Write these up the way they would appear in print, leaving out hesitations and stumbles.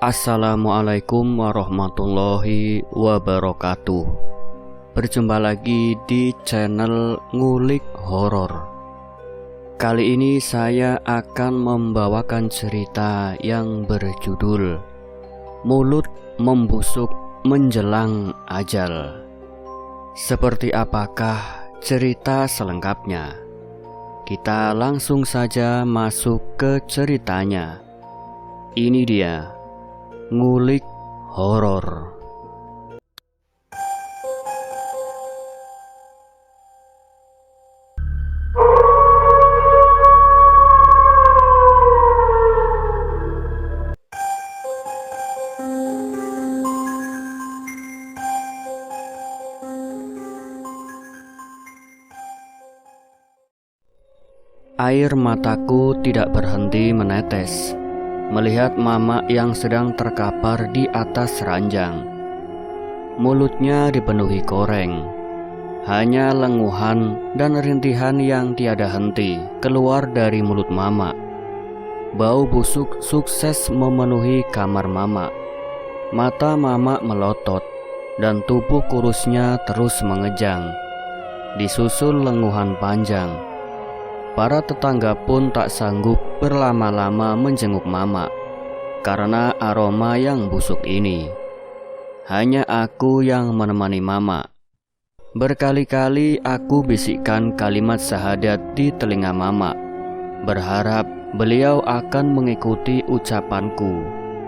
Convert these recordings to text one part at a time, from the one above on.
Assalamualaikum warahmatullahi wabarakatuh. Berjumpa lagi di channel Ngulik Horor. Kali ini saya akan membawakan cerita yang berjudul Mulut Membusuk Menjelang Ajal. Seperti apakah cerita selengkapnya? Kita langsung saja masuk ke ceritanya. Ini dia Ngulik Horor. Air mataku tidak berhenti menetes melihat Mama yang sedang terkapar di atas ranjang. Mulutnya dipenuhi koreng. Hanya lenguhan dan rintihan yang tiada henti keluar dari mulut Mama. Bau busuk sukses memenuhi kamar Mama. Mata Mama melotot dan tubuh kurusnya terus mengejang. Disusul lenguhan panjang. Para tetangga pun tak sanggup berlama-lama menjenguk Mama karena aroma yang busuk ini. Hanya aku yang menemani Mama. Berkali-kali aku bisikkan kalimat syahadat di telinga Mama, berharap beliau akan mengikuti ucapanku.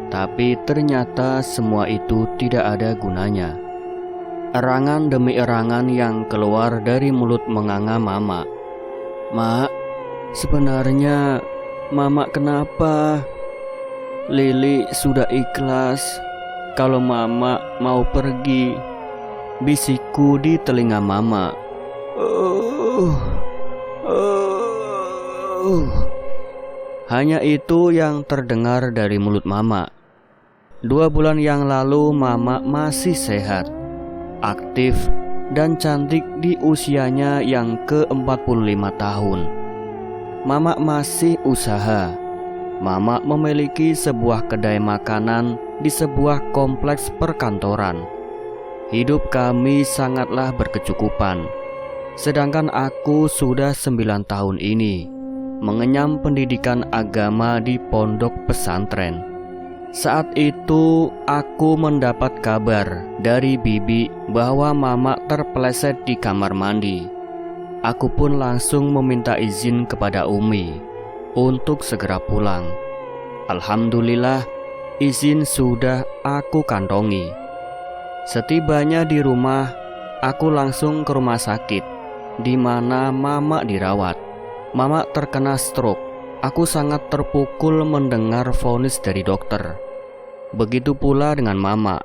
Tapi ternyata semua itu tidak ada gunanya. Erangan demi erangan yang keluar dari mulut menganga Mama. Mak, sebenarnya Mama kenapa? Lili sudah ikhlas kalau Mama mau pergi, bisikku di telinga Mama. Hanya itu yang terdengar dari mulut Mama. 2 bulan yang lalu Mama masih sehat, aktif, dan cantik di usianya yang ke-45 tahun. Mama masih usaha. Mama memiliki sebuah kedai makanan di sebuah kompleks perkantoran. Hidup kami sangatlah berkecukupan. Sedangkan aku sudah 9 tahun ini mengenyam pendidikan agama di pondok pesantren. Saat itu aku mendapat kabar dari bibi bahwa Mama terpeleset di kamar mandi. Aku pun langsung meminta izin kepada Umi untuk segera pulang. Alhamdulillah, izin sudah aku kantongi. Setibanya di rumah, aku langsung ke rumah sakit di mana Mama dirawat. Mama terkena stroke. Aku sangat terpukul mendengar vonis dari dokter. Begitu pula dengan Mama.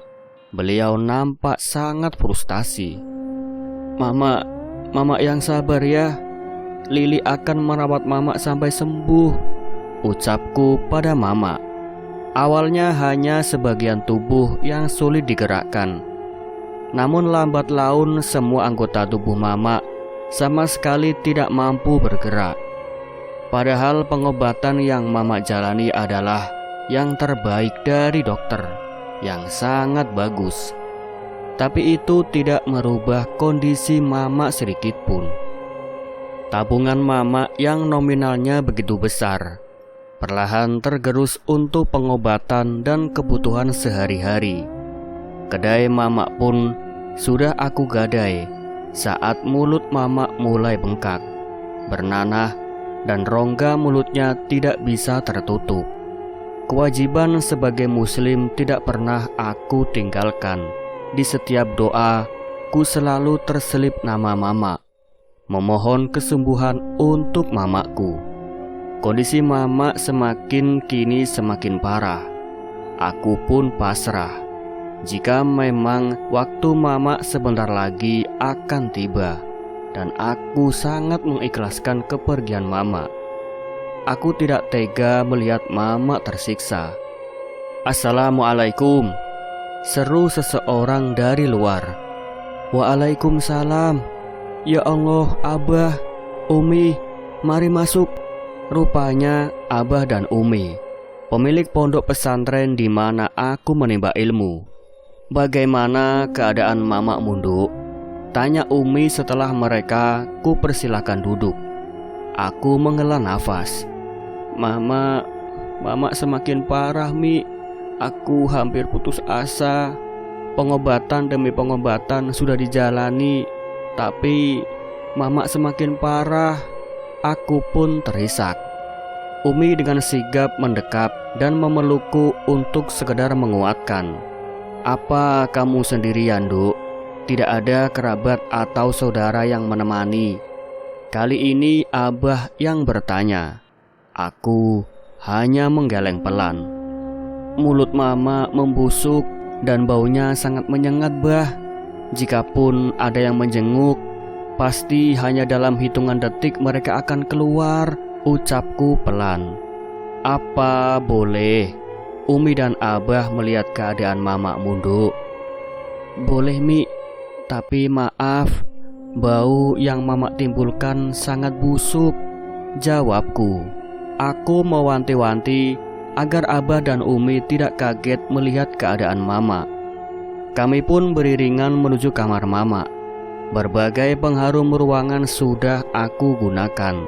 Beliau nampak sangat frustasi. Mama yang sabar ya. Lili akan merawat Mama sampai sembuh, ucapku pada Mama. Awalnya hanya sebagian tubuh yang sulit digerakkan. Namun lambat laun semua anggota tubuh Mama sama sekali tidak mampu bergerak. Padahal pengobatan yang Mama jalani adalah yang terbaik dari dokter, yang sangat bagus. Tapi itu tidak merubah kondisi Mama sedikit pun. Tabungan Mama yang nominalnya begitu besar perlahan tergerus untuk pengobatan dan kebutuhan sehari-hari. Kedai Mama pun sudah aku gadai saat mulut Mama mulai bengkak, bernanah, dan rongga mulutnya tidak bisa tertutup. Kewajiban sebagai muslim tidak pernah aku tinggalkan. Di setiap doa, ku selalu terselip nama Mama, memohon kesembuhan untuk Mamaku. Kondisi Mama semakin parah. Aku pun pasrah. Jika memang waktu Mama sebentar lagi akan tiba, dan aku sangat mengikhlaskan kepergian Mama. Aku tidak tega melihat Mama tersiksa. Assalamualaikum, seru seseorang dari luar. Waalaikumsalam. Ya Allah, Abah, Umi, mari masuk. Rupanya Abah dan Umi. pemilik pondok pesantren di mana aku menimba ilmu. "Bagaimana keadaan Mama Munduk?" tanya Umi setelah mereka ku persilahkan duduk. Aku menghela nafas. Mama semakin parah, Mi. Aku hampir putus asa. Pengobatan demi pengobatan sudah dijalani, tapi Mama semakin parah." Aku pun terisak. Umi dengan sigap mendekap dan memelukku untuk sekedar menguatkan. "Apa kamu sendirian, Duk? Tidak ada kerabat atau saudara yang menemani?" Kali ini Abah yang bertanya. Aku hanya menggeleng pelan. Mulut Mama membusuk dan baunya sangat menyengat, Bah. Jikapun ada yang menjenguk, pasti hanya dalam hitungan detik mereka akan keluar, ucapku pelan. "Apa boleh Umi dan Abah melihat keadaan Mama Munduk?" "Boleh, Mi. Tapi maaf, bau yang Mama timbulkan sangat busuk," jawabku. Aku mewanti-wanti agar Abah dan Umi tidak kaget melihat keadaan Mama. Kami pun beriringan menuju kamar Mama. Berbagai pengharum ruangan sudah aku gunakan,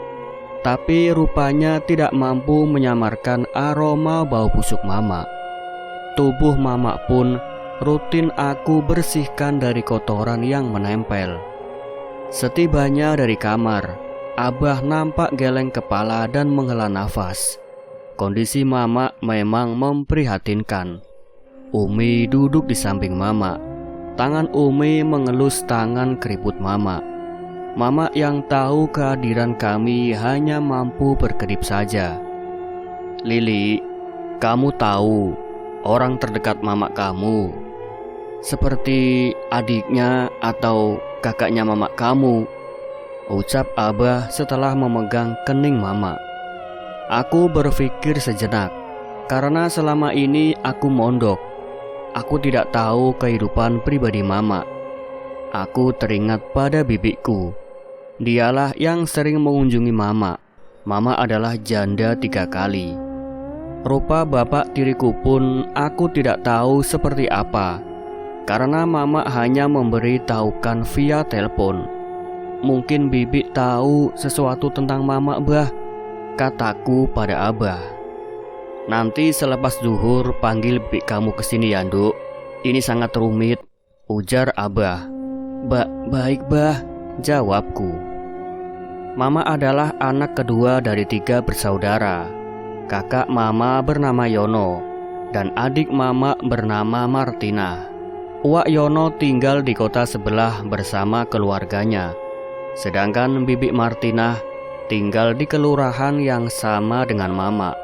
tapi rupanya tidak mampu menyamarkan aroma bau busuk Mama. Tubuh Mama pun rutin aku bersihkan dari kotoran yang menempel. Setibanya dari kamar, Abah nampak geleng kepala dan menghela nafas. Kondisi Mama memang memprihatinkan. Umi duduk di samping Mama. Tangan Umi mengelus tangan keriput Mama. Mama yang tahu kehadiran kami hanya mampu berkedip saja. "Lili, kamu tahu orang terdekat Mama kamu, seperti adiknya atau kakaknya Mama kamu," ucap Abah setelah memegang kening Mama. Aku berpikir sejenak, karena selama ini aku mondok. Aku tidak tahu kehidupan pribadi Mama. Aku teringat pada bibiku. Dialah yang sering mengunjungi Mama. Mama adalah janda 3 kali. Rupa bapak tiriku pun aku tidak tahu seperti apa, karena Mama hanya memberitahukan via telepon. "Mungkin bibi tahu sesuatu tentang Mama, Bah," kataku pada Abah. "Nanti selepas zuhur panggil bibi kamu ke sini ya, Nduk. Ini sangat rumit," ujar Abah. Baik, Bah," jawabku. Mama adalah anak kedua dari 3 bersaudara. Kakak Mama bernama Yono dan adik Mama bernama Martina. Uwak Yono tinggal di kota sebelah bersama keluarganya, sedangkan bibi Martina tinggal di kelurahan yang sama dengan Mama.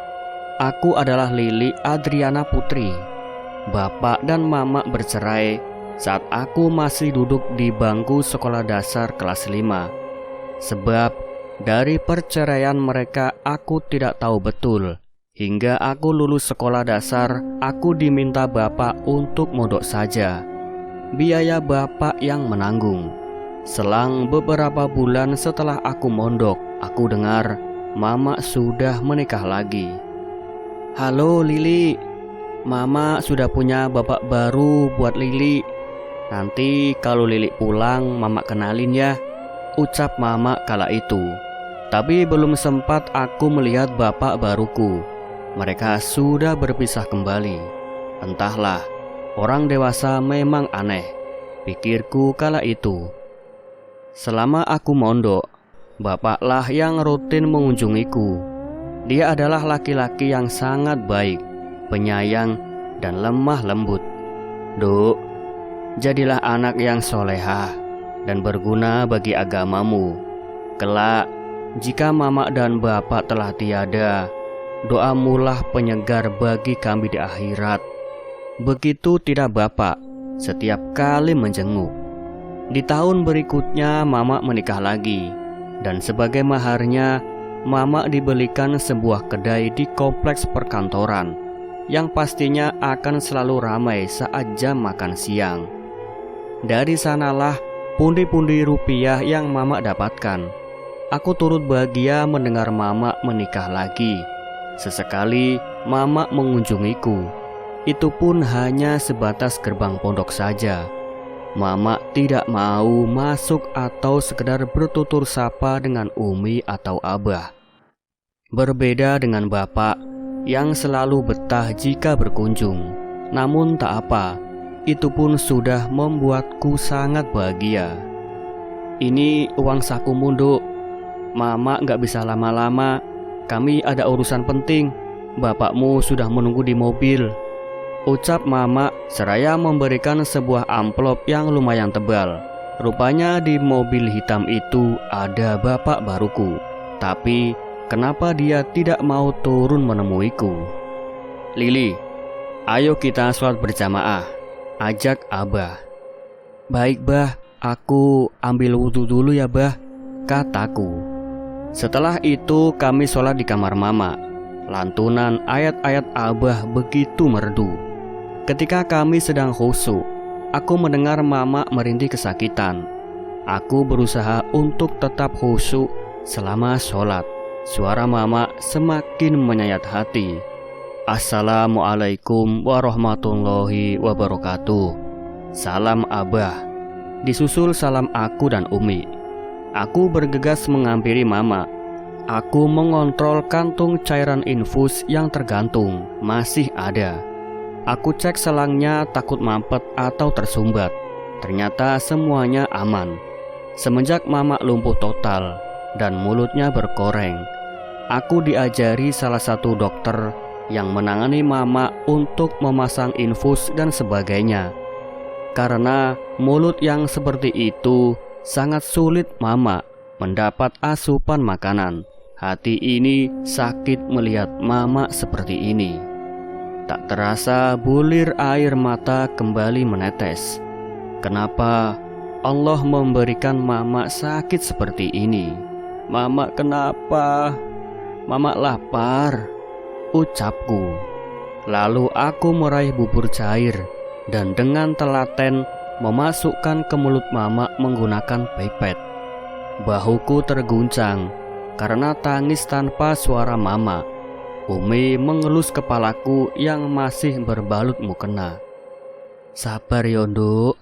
Aku adalah Lili Adriana Putri. Bapak dan Mama bercerai saat aku masih duduk di bangku sekolah dasar kelas 5. Sebab dari perceraian mereka aku tidak tahu betul. Hingga aku lulus sekolah dasar, aku diminta bapak untuk mondok saja. Biaya bapak yang menanggung. Selang beberapa bulan setelah aku mondok, aku dengar Mama sudah menikah lagi. "Halo Lili, Mama sudah punya bapak baru buat Lili. Nanti kalau Lili pulang Mama kenalin ya," ucap Mama kala itu. Tapi belum sempat aku melihat bapak baruku, mereka sudah berpisah kembali. Entahlah, orang dewasa memang aneh, pikirku kala itu. Selama aku mondok, bapaklah yang rutin mengunjungiku. Dia adalah laki-laki yang sangat baik, penyayang, dan lemah lembut. "Duk, jadilah anak yang solehah dan berguna bagi agamamu. Kelak, jika Mama dan Bapak telah tiada, doamulah penyegar bagi kami di akhirat." Begitu tidak Bapak setiap kali menjenguk. Di tahun berikutnya Mama menikah lagi, dan sebagai maharnya Mama dibelikan sebuah kedai di kompleks perkantoran yang pastinya akan selalu ramai saat jam makan siang. Dari sanalah pundi-pundi rupiah yang Mama dapatkan. Aku turut bahagia mendengar Mama menikah lagi. Sesekali Mama mengunjungiku. Itu pun hanya sebatas gerbang pondok saja. Mama tidak mau masuk atau sekedar bertutur sapa dengan Umi atau Abah. Berbeda dengan bapak yang selalu betah jika berkunjung. Namun tak apa, itu pun sudah membuatku sangat bahagia. Ini uang sakumu, Nduk. Mama gak bisa lama-lama. Kami ada urusan penting. Bapakmu sudah menunggu di mobil, ucap Mama seraya memberikan sebuah amplop yang lumayan tebal. Rupanya di mobil hitam itu ada bapak baruku. Tapi kenapa dia tidak mau turun menemuiku? Lili, ayo kita sholat berjamaah, ajak Abah. Baik bah, aku ambil wudhu dulu ya bah, kataku. Setelah itu kami sholat di kamar Mama. Lantunan ayat-ayat Abah begitu merdu. Ketika kami sedang khusyuk, aku mendengar Mama merintih kesakitan. Aku berusaha untuk tetap khusyuk selama sholat. Suara Mama semakin menyayat hati. Assalamualaikum warahmatullahi wabarakatuh. Salam Abah. Disusul salam aku dan Umi. Aku bergegas menghampiri Mama. Aku mengontrol kantung cairan infus yang tergantung, masih ada. Aku cek selangnya takut mampet atau tersumbat. Ternyata semuanya aman. Semenjak Mama lumpuh total dan mulutnya berkoreng, aku diajari salah satu dokter yang menangani Mama untuk memasang infus dan sebagainya. Karena mulut yang seperti itu sangat sulit Mama mendapat asupan makanan. Hati ini sakit melihat Mama seperti ini. Tak terasa bulir air mata kembali menetes. Kenapa Allah memberikan Mama sakit seperti ini? Mama kenapa? Mama lapar, ucapku. Lalu aku meraih bubur cair dan dengan telaten memasukkan ke mulut Mama menggunakan pipet. Bahuku terguncang karena tangis tanpa suara Mama. Umi mengelus kepalaku yang masih berbalut mukena. Sabar ya Nduk,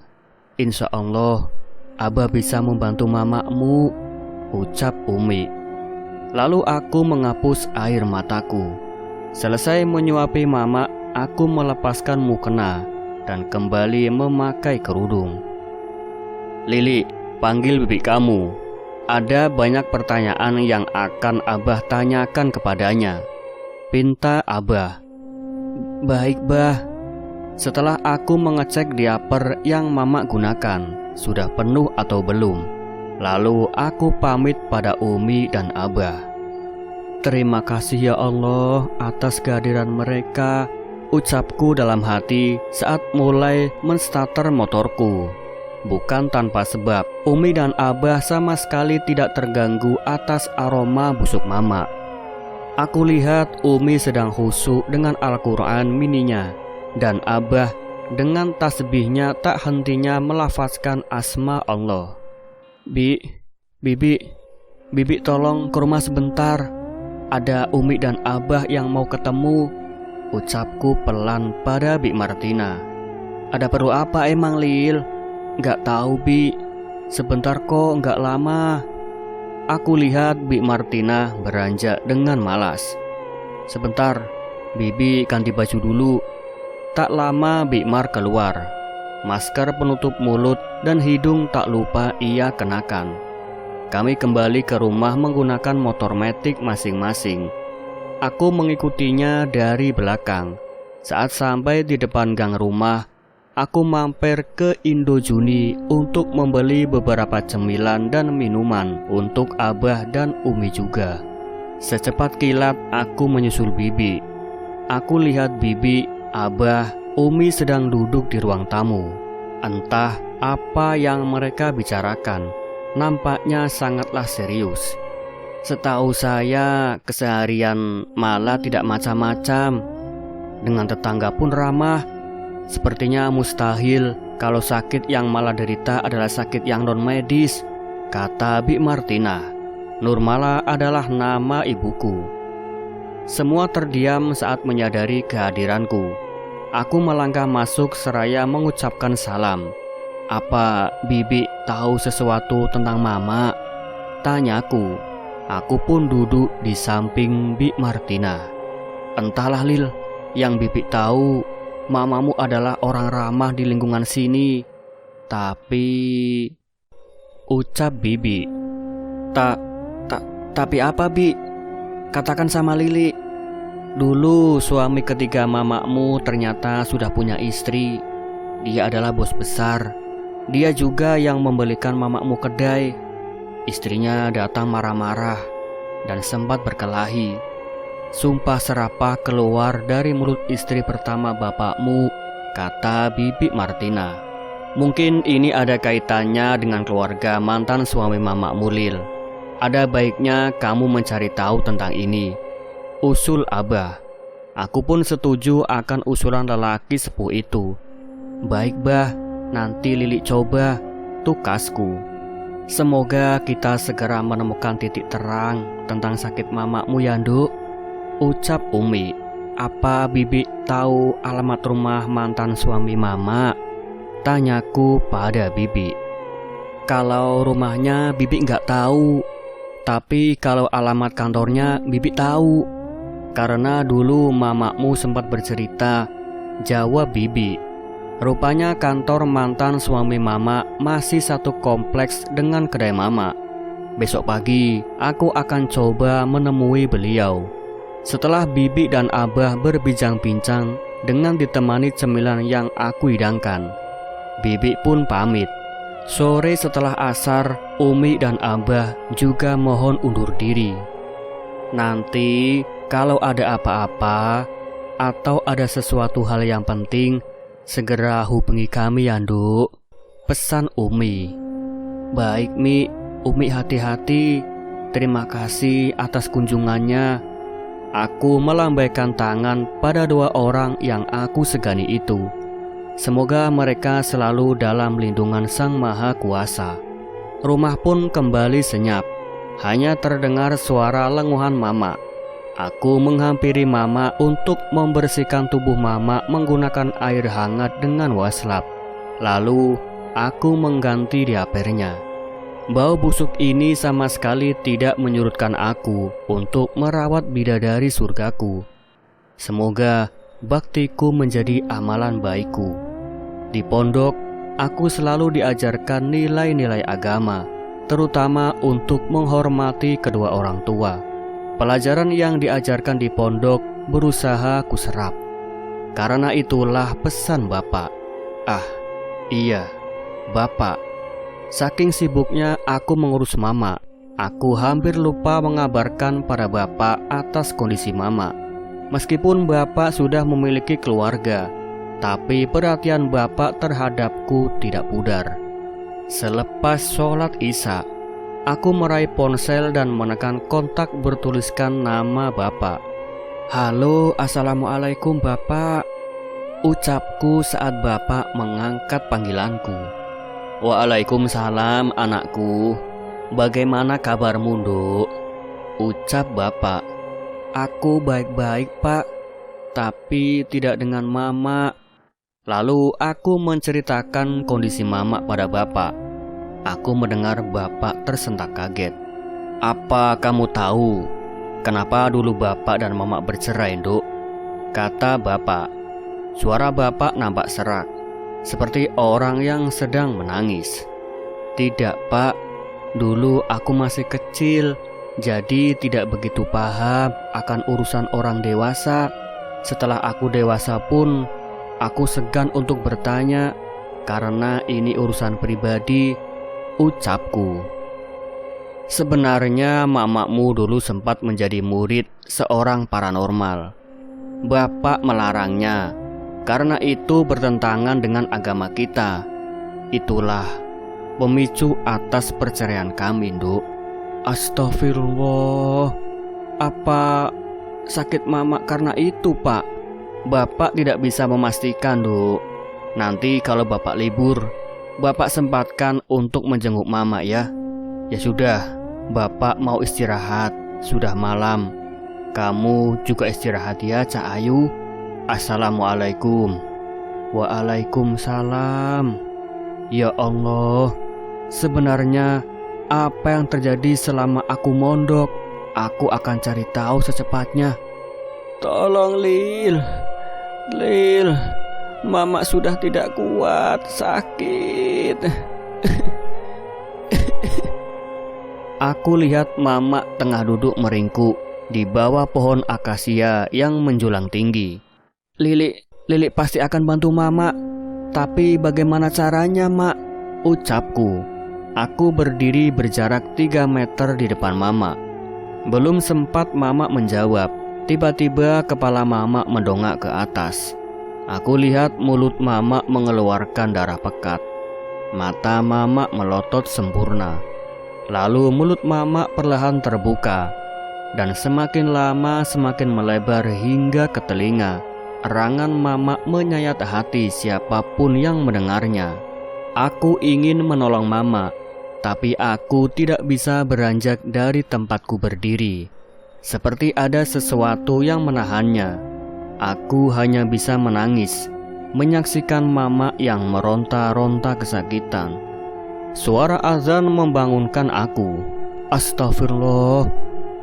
insya Allah Abah bisa membantu Mamamu, ucap Umi. Lalu aku menghapus air mataku. Selesai menyuapi Mama, aku melepaskan mukena dan kembali memakai kerudung. Lili, panggil bibi kamu. Ada banyak pertanyaan yang akan Abah tanyakan kepadanya, pinta Abah. Baik bah. Setelah aku mengecek diaper yang Mama gunakan sudah penuh atau belum, lalu aku pamit pada Umi dan Abah. Terima kasih ya Allah atas kehadiran mereka, ucapku dalam hati saat mulai menstarter motorku. Bukan tanpa sebab, Umi dan Abah sama sekali tidak terganggu atas aroma busuk Mama. Aku lihat Umi sedang khusyuk dengan Al-Quran mininya, dan Abah dengan tasbihnya tak hentinya melafazkan asma Allah. Bibi tolong ke rumah sebentar. Ada Umi dan Abah yang mau ketemu, ucapku pelan pada Bi Martina. Ada perlu apa emang Lil? Gak tahu Bi, sebentar kok gak lama. Aku lihat Bi Martina beranjak dengan malas. Sebentar, Bibi ganti baju dulu. Tak lama Bi Mar keluar. Masker penutup mulut dan hidung tak lupa ia kenakan. Kami kembali ke rumah menggunakan motor metik masing-masing. Aku mengikutinya dari belakang. Saat sampai di depan gang rumah, aku mampir ke Indojuni untuk membeli beberapa cemilan dan minuman untuk Abah dan Umi juga. Secepat kilat aku menyusul Bibi. Aku lihat Bibi, Abah, Umi sedang duduk di ruang tamu. Entah apa yang mereka bicarakan, nampaknya sangatlah serius. Setahu saya keseharian malah tidak macam-macam. Dengan tetangga pun ramah. Sepertinya mustahil kalau sakit yang malah derita adalah sakit yang non medis, kata Bi Martina. Nurmala adalah nama ibuku. Semua terdiam saat menyadari kehadiranku. Aku melangkah masuk seraya mengucapkan salam. "Apa Bibi tahu sesuatu tentang Mama?" tanyaku. Aku pun duduk di samping Bi Martina. "Entahlah Lil, yang Bibi tahu Mamamu adalah orang ramah di lingkungan sini. Tapi..." ucap Bibi. Tapi apa Bi? Katakan sama Lili. Dulu suami ketiga Mamamu ternyata sudah punya istri. Dia adalah bos besar. Dia juga yang membelikan Mamamu kedai. Istrinya datang marah-marah dan sempat berkelahi. Sumpah serapah keluar dari mulut istri pertama bapakmu, kata Bibi Martina. Mungkin ini ada kaitannya dengan keluarga mantan suami Mamamu Lil. Ada baiknya kamu mencari tahu tentang ini, usul Abah. Aku pun setuju akan usulan lelaki sepuh itu. "Baik Bah, nanti Lili coba," tukasku. "Semoga kita segera menemukan titik terang tentang sakit Mamamu ya Nduk," ucap Umi. "Apa Bibi tahu alamat rumah mantan suami Mama?" tanyaku pada Bibi. "Kalau rumahnya Bibi nggak tahu, tapi kalau alamat kantornya Bibi tahu. Karena dulu Mamamu sempat bercerita," jawab Bibi. "Rupanya kantor mantan suami Mama masih satu kompleks dengan kedai Mama. Besok pagi aku akan coba menemui beliau." Setelah Bibi dan Abah berbincang-bincang dengan ditemani cemilan yang aku hidangkan, Bibi pun pamit. Sore setelah asar, Umi dan Abah juga mohon undur diri. "Nanti kalau ada apa-apa atau ada sesuatu hal yang penting, segera hubungi kami ya Nduk," pesan Umi. "Baik Mi, Umi hati-hati. Terima kasih atas kunjungannya." Aku melambaikan tangan pada dua orang yang aku segani itu. Semoga mereka selalu dalam lindungan Sang Maha Kuasa. Rumah pun kembali senyap. Hanya terdengar suara lenguhan Mama. Aku menghampiri Mama untuk membersihkan tubuh Mama menggunakan air hangat dengan waslap. Lalu aku mengganti diapernya. Bau busuk ini sama sekali tidak menyurutkan aku untuk merawat bidadari surgaku. Semoga baktiku menjadi amalan baikku. Di pondok, aku selalu diajarkan nilai-nilai agama, terutama untuk menghormati kedua orang tua. Pelajaran yang diajarkan di pondok berusaha kuserap. Karena itulah pesan Bapak. Ah, iya, Bapak. Saking sibuknya aku mengurus Mama, aku hampir lupa mengabarkan pada Bapak atas kondisi Mama. Meskipun Bapak sudah memiliki keluarga, tapi perhatian Bapak terhadapku tidak pudar. Selepas sholat Isya, aku meraih ponsel dan menekan kontak bertuliskan nama Bapak. "Halo, Assalamualaikum Bapak," ucapku saat Bapak mengangkat panggilanku. "Waalaikumsalam anakku. Bagaimana kabarmu Nduk?" ucap Bapak. "Aku baik-baik Pak, tapi tidak dengan Mama." Lalu aku menceritakan kondisi Mama pada Bapak. Aku mendengar Bapak tersentak kaget. "Apa kamu tahu kenapa dulu Bapak dan Mama bercerai Nduk?" kata Bapak. Suara Bapak nampak serak, seperti orang yang sedang menangis. "Tidak Pak, dulu aku masih kecil, jadi tidak begitu paham akan urusan orang dewasa. Setelah aku dewasa pun, aku segan untuk bertanya, karena ini urusan pribadi," ucapku. Sebenarnya Mamamu dulu sempat menjadi murid seorang paranormal. Bapak melarangnya, karena itu bertentangan dengan agama kita. Itulah pemicu atas perceraian kami Nduk. Astagfirullah. Apa sakit Mama karena itu Pak? Bapak tidak bisa memastikan Nduk. Nanti kalau Bapak libur, Bapak sempatkan untuk menjenguk Mama ya. Ya sudah, Bapak mau istirahat, sudah malam. Kamu juga istirahat ya, Cak Ayu. Assalamualaikum. Waalaikumsalam. Ya Allah, sebenarnya apa yang terjadi selama aku mondok? Aku akan cari tahu secepatnya. Tolong Lil, Mama sudah tidak kuat, sakit. Aku lihat Mama tengah duduk meringkuk di bawah pohon akasia yang menjulang tinggi. Lili pasti akan bantu Mama. Tapi bagaimana caranya, Mak? Ucapku. Aku berdiri berjarak 3 meter di depan Mama. Belum sempat Mama menjawab, tiba-tiba kepala Mama mendongak ke atas. Aku lihat mulut Mama mengeluarkan darah pekat. Mata Mama melotot sempurna. Lalu mulut Mama perlahan terbuka, dan semakin lama semakin melebar hingga ke telinga. Erangan Mama menyayat hati siapapun yang mendengarnya. Aku ingin menolong Mama, tapi aku tidak bisa beranjak dari tempatku berdiri. Seperti ada sesuatu yang menahannya. Aku hanya bisa menangis, menyaksikan Mama yang meronta-ronta kesakitan. Suara azan membangunkan aku. Astagfirullah,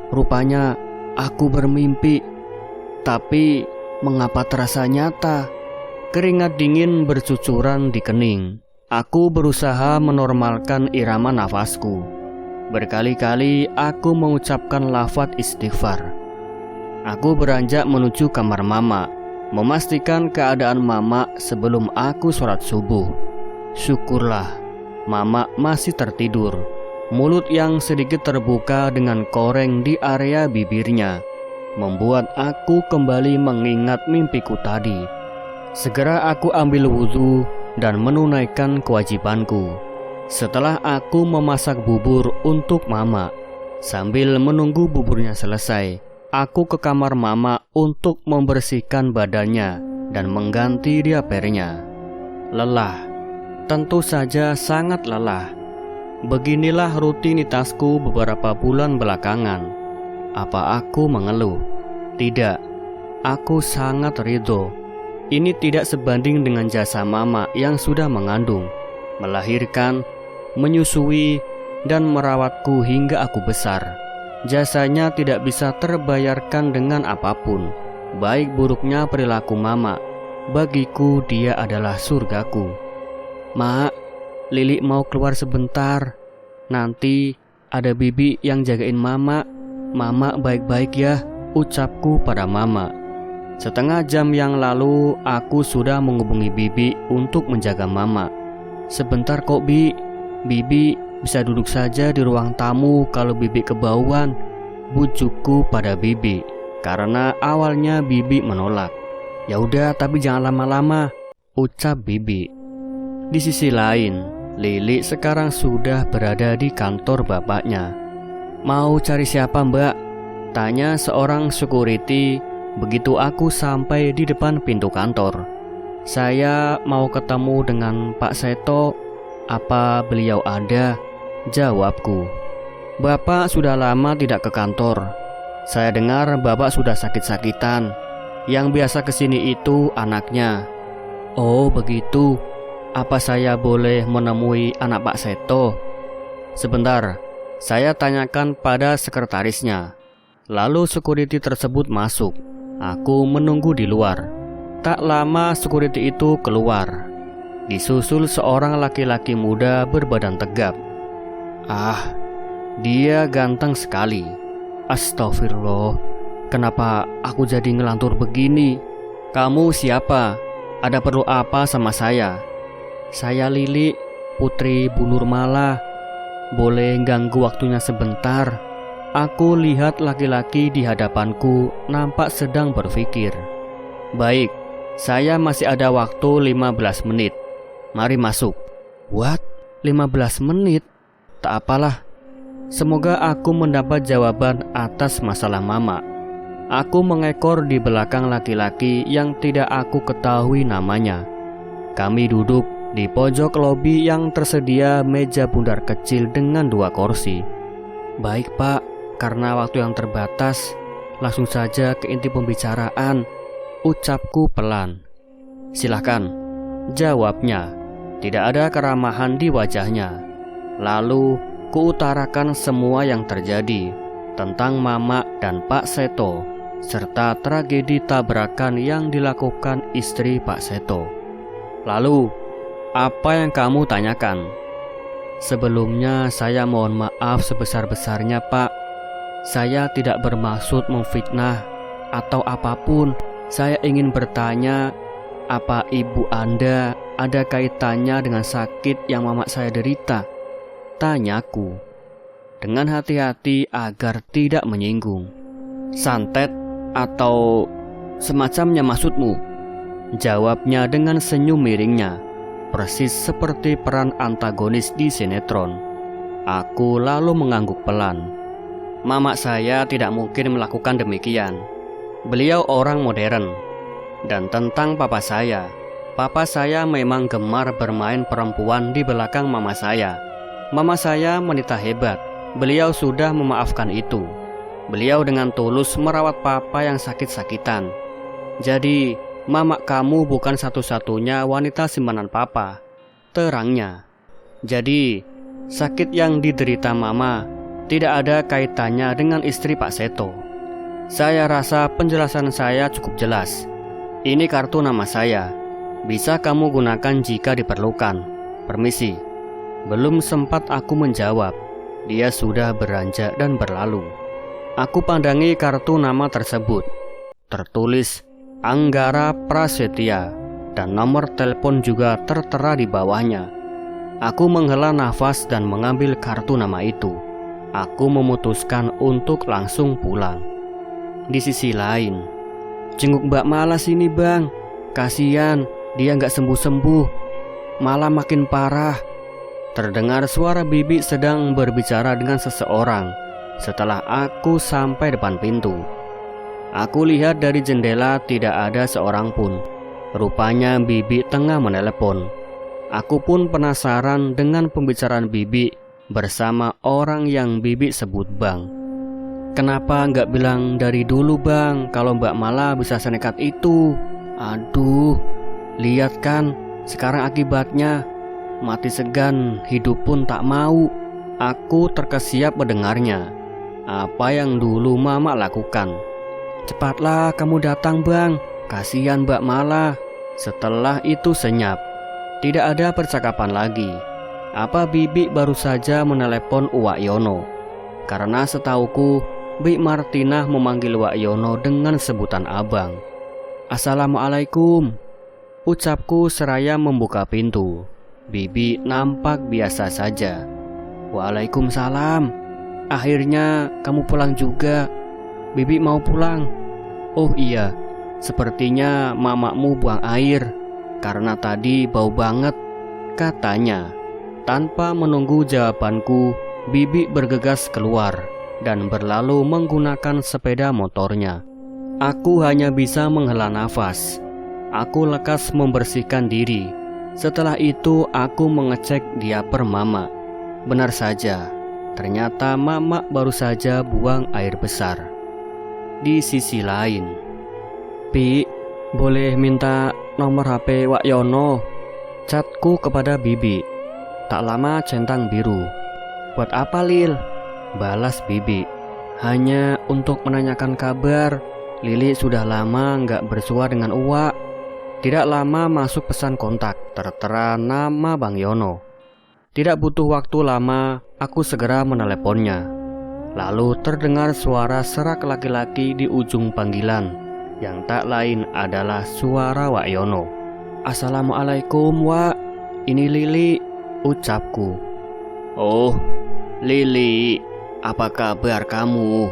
rupanya aku bermimpi. Tapi mengapa terasa nyata? Keringat dingin bercucuran di kening. Aku berusaha menormalkan irama nafasku. Berkali-kali aku mengucapkan lafaz istighfar. Aku beranjak menuju kamar Mama, memastikan keadaan Mama sebelum aku sholat subuh. Syukurlah, Mama masih tertidur. Mulut yang sedikit terbuka dengan koreng di area bibirnya membuat aku kembali mengingat mimpiku tadi. Segera aku ambil wudhu dan menunaikan kewajibanku. Setelah aku memasak bubur untuk Mama, sambil menunggu buburnya selesai, aku ke kamar Mama untuk membersihkan badannya dan mengganti diapernya. Lelah, tentu saja sangat lelah. Beginilah rutinitasku beberapa bulan belakangan. Apa aku mengeluh? Tidak, aku sangat ridho. Ini tidak sebanding dengan jasa Mama yang sudah mengandung, melahirkan, menyusui, dan merawatku hingga aku besar. Jasanya tidak bisa terbayarkan dengan apapun. Baik buruknya perilaku Mama, bagiku dia adalah surgaku. Mak, Lili mau keluar sebentar. Nanti ada Bibi yang jagain Mama. Mama baik-baik ya, ucapku pada Mama. Setengah jam yang lalu aku sudah menghubungi Bibi untuk menjaga Mama. Sebentar kok Bi, Bibi bisa duduk saja di ruang tamu kalau Bibi kebauan, bujukku pada Bibi. Karena awalnya Bibi menolak. Ya udah, tapi jangan lama-lama, ucap Bibi. Di sisi lain, Lili sekarang sudah berada di kantor bapaknya. Mau cari siapa, Mbak? Tanya seorang security begitu aku sampai di depan pintu kantor. Saya mau ketemu dengan Pak Seto. Apa beliau ada? Jawabku. Bapak sudah lama tidak ke kantor. Saya dengar Bapak sudah sakit-sakitan. Yang biasa kesini itu anaknya. Oh begitu. Apa saya boleh menemui anak Pak Seto? Sebentar, saya tanyakan pada sekretarisnya. Lalu security tersebut masuk. Aku menunggu di luar. Tak lama security itu keluar. Disusul seorang laki-laki muda berbadan tegap. Ah, dia ganteng sekali. Astagfirullah, kenapa aku jadi ngelantur begini? Kamu siapa? Ada perlu apa sama saya? Saya Lili, putri Bu Nurmala. Boleh ganggu waktunya sebentar? Aku lihat laki-laki di hadapanku nampak sedang berpikir. Baik, saya masih ada waktu 15 menit. Mari masuk. What? 15 menit? Tak apalah. Semoga aku mendapat jawaban atas masalah Mama. Aku mengekor di belakang laki-laki yang tidak aku ketahui namanya. Kami duduk di pojok lobi yang tersedia meja bundar kecil dengan 2 kursi. Baik Pak, karena waktu yang terbatas, Langsung saja ke inti pembicaraan, ucapku pelan. Silahkan, jawabnya. Tidak ada keramahan di wajahnya. Lalu kuutarakan semua yang terjadi tentang Mama dan Pak Seto, serta tragedi tabrakan yang dilakukan istri Pak Seto. Lalu, apa yang kamu tanyakan? Sebelumnya saya mohon maaf sebesar-besarnya, Pak. Saya tidak bermaksud memfitnah atau apapun. Saya ingin bertanya, apa ibu Anda ada kaitannya dengan sakit yang mama saya derita? Tanyaku dengan hati-hati agar tidak menyinggung. Santet atau semacamnya maksudmu? Jawabnya dengan senyum miringnya, persis seperti peran antagonis di sinetron. Aku lalu mengangguk pelan. Mama saya tidak mungkin melakukan demikian. Beliau orang modern. Dan tentang papa saya memang gemar bermain perempuan di belakang mama saya. Mama saya wanita hebat. Beliau sudah memaafkan itu. Beliau dengan tulus merawat papa yang sakit-sakitan. Jadi, mama kamu bukan satu-satunya wanita simpanan papa, terangnya. Jadi, sakit yang diderita mama tidak ada kaitannya dengan istri Pak Seto. Saya rasa penjelasan saya cukup jelas. Ini kartu nama saya. Bisa kamu gunakan jika diperlukan. Permisi. Belum sempat aku menjawab, dia sudah beranjak dan berlalu. Aku pandangi kartu nama tersebut. Tertulis Anggara Prasetya dan nomor telepon juga tertera di bawahnya. Aku menghela nafas dan mengambil kartu nama itu. Aku memutuskan untuk langsung pulang. Di sisi lain, jenguk Mbak Mala sini bang. Kasian, dia nggak sembuh-sembuh, malah makin parah. Terdengar suara bibi sedang berbicara dengan seseorang setelah aku sampai depan pintu. Aku lihat dari jendela tidak ada seorang pun. Rupanya bibi tengah menelepon. Aku pun penasaran dengan pembicaraan bibi bersama orang yang bibi sebut bang. Kenapa nggak bilang dari dulu bang kalau Mbak Mala bisa senekat itu? Aduh, lihat kan sekarang akibatnya. Mati segan, hidup pun tak mau. Aku terkesiap mendengarnya. Apa yang dulu mama lakukan. Cepatlah kamu datang bang, kasihan Mbak Mala. Setelah itu senyap. Tidak ada percakapan lagi. Apa bibi baru saja menelepon Uwak Yono. Karena setauku Bi Martinah memanggil Wak Yono dengan sebutan abang. Assalamualaikum, ucapku seraya membuka pintu. Bibi nampak biasa saja. Waalaikumsalam. Akhirnya kamu pulang juga. Bibi mau pulang. Oh iya, sepertinya mamamu buang air karena tadi bau banget, katanya. Tanpa menunggu jawabanku, bibi bergegas keluar dan berlalu menggunakan sepeda motornya. Aku hanya bisa menghela nafas. Aku lekas membersihkan diri. Setelah itu aku mengecek diaper mama. Benar saja, ternyata mama baru saja buang air besar. Di sisi lain, Pi, boleh minta nomor HP Wak Yono? Catku kepada bibi. Tak lama centang biru. Buat apa Lil? Balas bibi. Hanya untuk menanyakan kabar. Lili sudah lama nggak bersua dengan Uwak. Tidak lama masuk pesan kontak, tertera nama Bang Yono. Tidak butuh waktu lama, aku segera meneleponnya. Lalu terdengar suara serak laki-laki di ujung panggilan, yang tak lain adalah suara Wak Yono. Assalamualaikum Wak, ini Lili, ucapku. Oh, Lili, apa kabar kamu?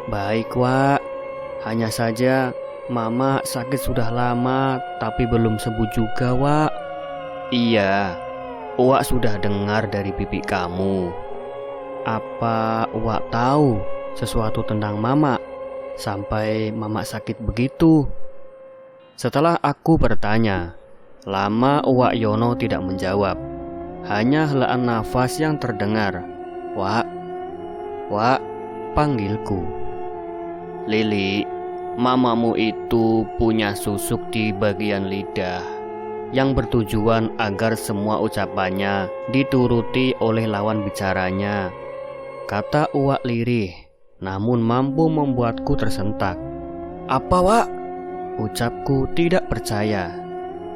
Baik Wak, hanya saja Mama sakit sudah lama, tapi belum sembuh juga, Wak. Iya, Wak sudah dengar dari bibi kamu. Apa Wak tahu sesuatu tentang Mama sampai Mama sakit begitu? Setelah aku bertanya, lama Wak Yono tidak menjawab. Hanya helaan nafas yang terdengar. Wak, Wak, panggilku. Lili, mamamu itu punya susuk di bagian lidah yang bertujuan agar semua ucapannya dituruti oleh lawan bicaranya, kata Uwak lirih, namun mampu membuatku tersentak. Apa, Wak? Ucapku tidak percaya.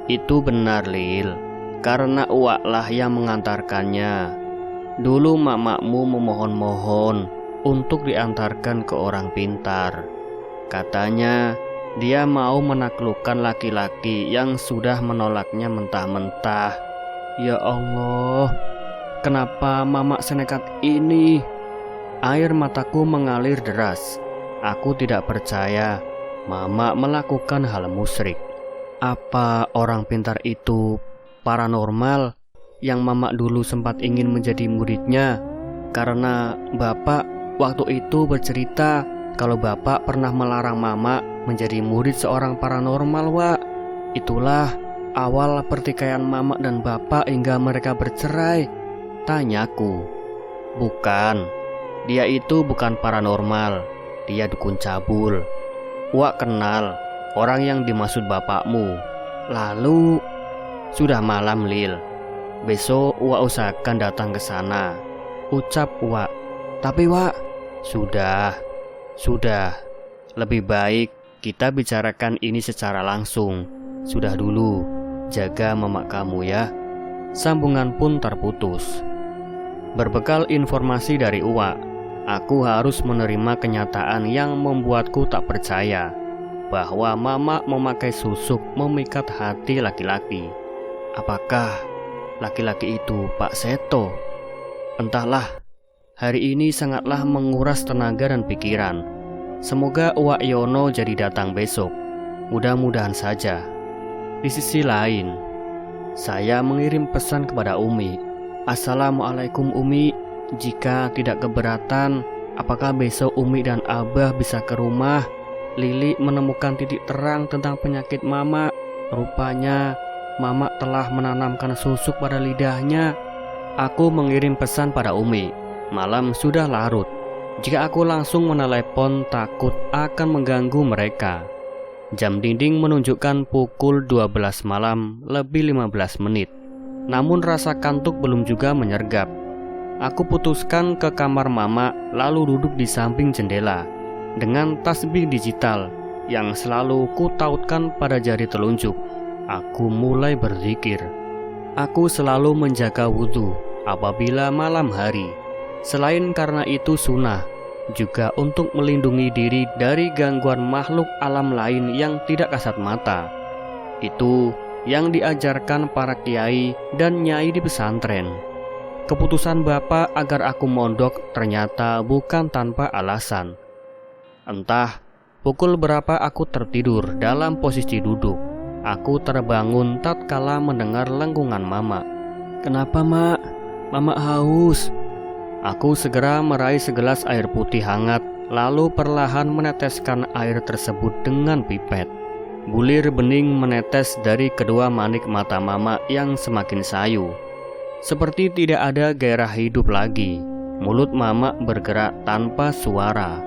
Itu benar, Lil, karena Uwaklah yang mengantarkannya. Dulu mamakmu memohon-mohon untuk diantarkan ke orang pintar. Katanya dia mau menaklukkan laki-laki yang sudah menolaknya mentah-mentah. Ya Allah, kenapa mamak senekat ini? Air mataku mengalir deras. Aku tidak percaya mamak melakukan hal musyrik. Apa orang pintar itu paranormal yang mamak dulu sempat ingin menjadi muridnya? Karena bapak waktu itu bercerita kalau bapak pernah melarang mamak menjadi murid seorang paranormal, Wak. Itulah awal pertikaian mamak dan bapak hingga mereka bercerai, tanyaku. Bukan, dia itu bukan paranormal, dia dukun cabul. Wak kenal orang yang dimaksud bapakmu. Lalu, sudah malam, Lil. Besok Wak usahakan datang ke sana, ucap Wak. Tapi Wak, sudah, lebih baik kita bicarakan ini secara langsung. Sudah dulu, jaga mamak kamu ya. Sambungan pun terputus. Berbekal informasi dari Uwak, aku harus menerima kenyataan yang membuatku tak percaya bahwa mamak memakai susuk memikat hati laki-laki. Apakah laki-laki itu Pak Seto? Entahlah, hari ini sangatlah menguras tenaga dan pikiran. Semoga Uwak Yono jadi datang besok. Mudah-mudahan saja. Di sisi lain, saya mengirim pesan kepada Umi. Assalamualaikum Umi. Jika tidak keberatan, apakah besok Umi dan Abah bisa ke rumah? Lili menemukan titik terang tentang penyakit Mamak. Rupanya Mamak telah menanamkan susuk pada lidahnya. Aku mengirim pesan pada Umi. Malam sudah larut. Jika aku langsung menelepon, takut akan mengganggu mereka. Jam dinding menunjukkan pukul 12 malam lebih 15 menit. Namun rasa kantuk belum juga menyergap. Aku putuskan ke kamar Mamak, lalu duduk di samping jendela dengan tasbih digital yang selalu kutautkan pada jari telunjuk. Aku mulai berzikir. Aku selalu menjaga wudhu apabila malam hari. Selain karena itu sunnah, juga untuk melindungi diri dari gangguan makhluk alam lain yang tidak kasat mata. Itu yang diajarkan para kiai dan nyai di pesantren. Keputusan bapak agar aku mondok ternyata bukan tanpa alasan. Entah pukul berapa aku tertidur dalam posisi duduk. Aku terbangun tatkala mendengar lengkungan Mamak. Kenapa, Mak? Mamak haus. Aku segera meraih segelas air putih hangat, lalu perlahan meneteskan air tersebut dengan pipet. Bulir bening menetes dari kedua manik mata Mamak yang semakin sayu. Seperti tidak ada gairah hidup lagi. Mulut Mamak bergerak tanpa suara,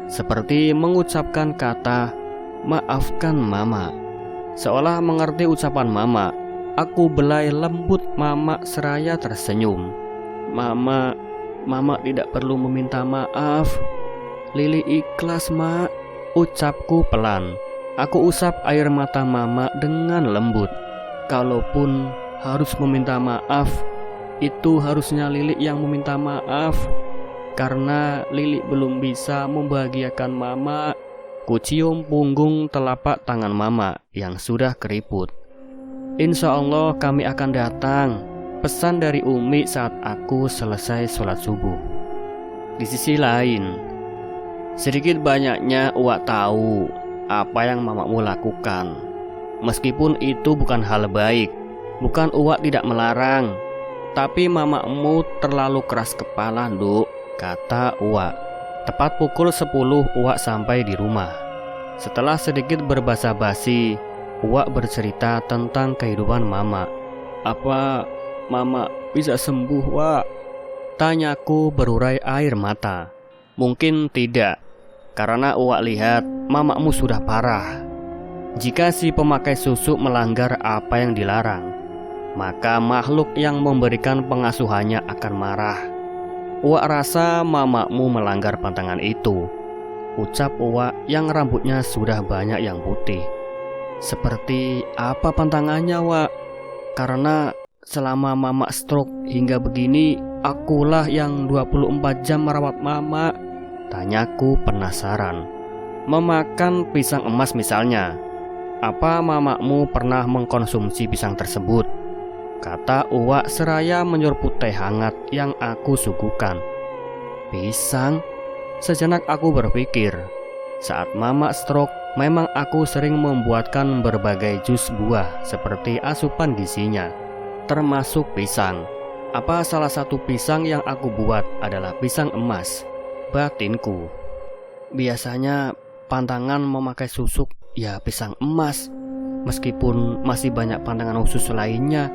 seperti mengucapkan kata, "Maafkan Mamak." Seolah mengerti ucapan Mamak, aku belai lembut Mamak seraya tersenyum. Mamak tidak perlu meminta maaf. Lili ikhlas, Mak, ucapku pelan. Aku usap air mata Mamak dengan lembut. Kalaupun harus meminta maaf, itu harusnya Lili yang meminta maaf. Karena Lili belum bisa membahagiakan Mamak. Kucium punggung telapak tangan Mamak yang sudah keriput. Insya Allah kami akan datang, pesan dari Umi saat aku selesai sholat subuh. Di sisi lain, sedikit banyaknya Uwak tahu apa yang Mamakmu lakukan. Meskipun itu bukan hal baik, bukan Uwak tidak melarang, tapi Mamakmu terlalu keras kepala, Nduk, kata Uwak. Tepat pukul 10 Uwak sampai di rumah. Setelah sedikit berbasa-basi, Uwak bercerita tentang kehidupan Mamak. Apa Mamak bisa sembuh, Wak? Tanyaku berurai air mata. Mungkin tidak, Karena Uwak lihat mamamu sudah parah. Jika si pemakai susuk melanggar apa yang dilarang, maka makhluk yang memberikan pengasuhannya akan marah. Uwak rasa mamamu melanggar pantangan itu, ucap Uwak yang rambutnya sudah banyak yang putih. Seperti apa pantangannya, Wak? Karena selama mama stroke hingga begini, akulah yang 24 jam merawat mama. Tanyaku penasaran. Memakan pisang emas misalnya. Apa mamamu pernah mengkonsumsi pisang tersebut? Kata Uwak seraya menyeruput teh hangat yang aku suguhkan. Pisang? Sejenak aku berpikir. Saat mama stroke, memang aku sering membuatkan berbagai jus buah seperti asupan gizinya, termasuk pisang. Apa salah satu pisang yang aku buat adalah pisang emas? Batinku. Biasanya pantangan memakai susuk ya pisang emas. Meskipun masih banyak pantangan khusus lainnya,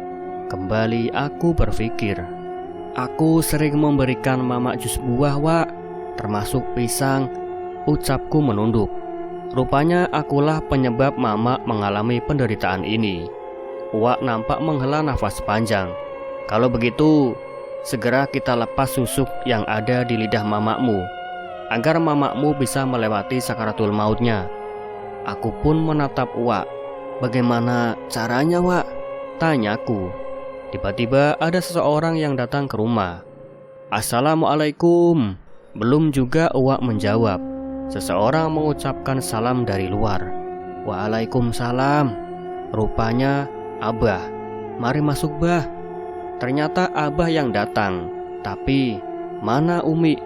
kembali aku berpikir. Aku sering memberikan mama jus buah, Wak, termasuk pisang. Ucapku menunduk. Rupanya akulah penyebab mama mengalami penderitaan ini. Uwak nampak menghela nafas panjang. Kalau begitu, segera kita lepas susuk yang ada di lidah mamamu, agar mamamu bisa melewati sakaratul mautnya. Aku pun menatap Uwak. Bagaimana caranya, Wak? Tanyaku. Tiba-tiba ada seseorang yang datang ke rumah. Assalamualaikum. Belum juga Uwak menjawab, seseorang mengucapkan salam dari luar. Waalaikumsalam. Rupanya Abah. Mari masuk, Bah. Ternyata Abah yang datang. Tapi mana Umi?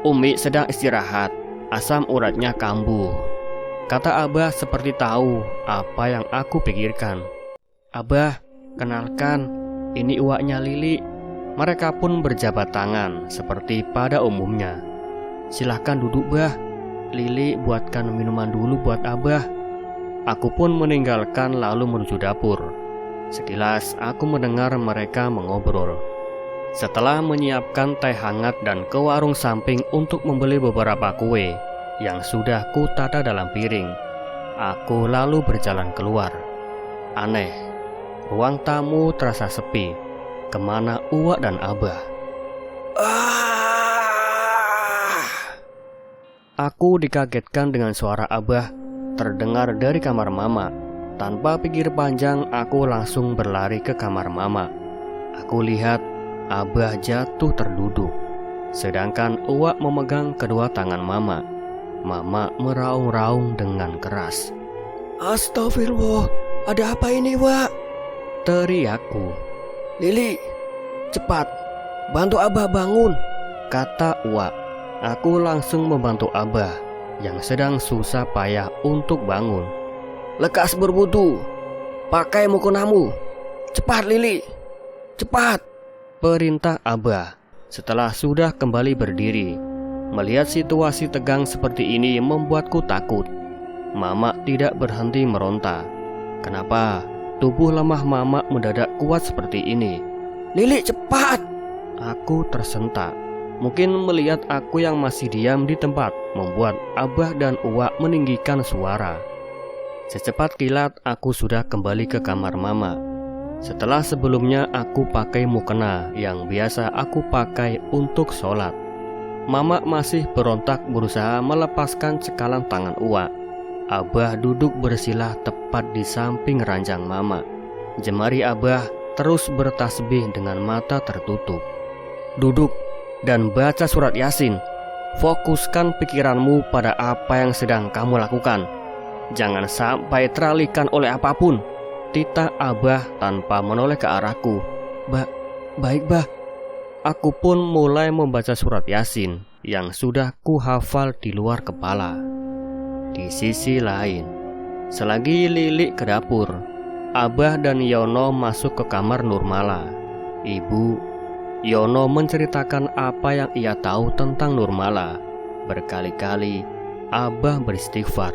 Umi sedang istirahat, asam uratnya kambuh. Kata Abah seperti tahu apa yang aku pikirkan. Abah, kenalkan, ini uaknya Lili. Mereka pun berjabat tangan seperti pada umumnya. Silahkan duduk, Bah. Lili buatkan minuman dulu buat Abah. Aku pun meninggalkan lalu menuju dapur. Sekilas aku mendengar mereka mengobrol. Setelah menyiapkan teh hangat dan ke warung samping untuk membeli beberapa kue yang sudah kutata dalam piring, aku lalu berjalan keluar. Aneh, ruang tamu terasa sepi. Kemana Uwak dan Abah? Aku dikagetkan dengan suara Abah terdengar dari kamar mama. Tanpa pikir panjang, aku langsung berlari ke kamar mama. Aku lihat Abah jatuh terduduk, sedangkan Uwak memegang kedua tangan mama. Mama meraung-raung dengan keras. Astagfirullah, ada apa ini, Wak? Teriakku. Lili, cepat, bantu Abah bangun, kata Uwak. Aku langsung membantu Abah yang sedang susah payah untuk bangun. Lekas berwudu, pakai mukunamu. Cepat, Lili, cepat, perintah Abah. Setelah sudah kembali berdiri, melihat situasi tegang seperti ini membuatku takut. Mama tidak berhenti meronta. Kenapa tubuh lemah mama mendadak kuat seperti ini? Lili, cepat! Aku tersentak. Mungkin melihat aku yang masih diam di tempat membuat Abah dan Uwak meninggikan suara. Secepat kilat aku sudah kembali ke kamar mama. Setelah sebelumnya aku pakai mukena yang biasa aku pakai untuk sholat. Mama masih berontak berusaha melepaskan cekalan tangan Uwak. Abah duduk bersila tepat di samping ranjang mama. Jemari Abah terus bertasbih dengan mata tertutup. Duduk dan baca surat Yasin. Fokuskan pikiranmu pada apa yang sedang kamu lakukan. Jangan sampai teralihkan oleh apapun. Titah Abah tanpa menoleh ke arahku. Baik, Bah. Aku pun mulai membaca surat Yasin yang sudah kuhafal di luar kepala. Di sisi lain, selagi Lili ke dapur, Abah dan Yono masuk ke kamar Nurmala. Ibu Yono menceritakan apa yang ia tahu tentang Nurmala. Berkali-kali Abah beristighfar.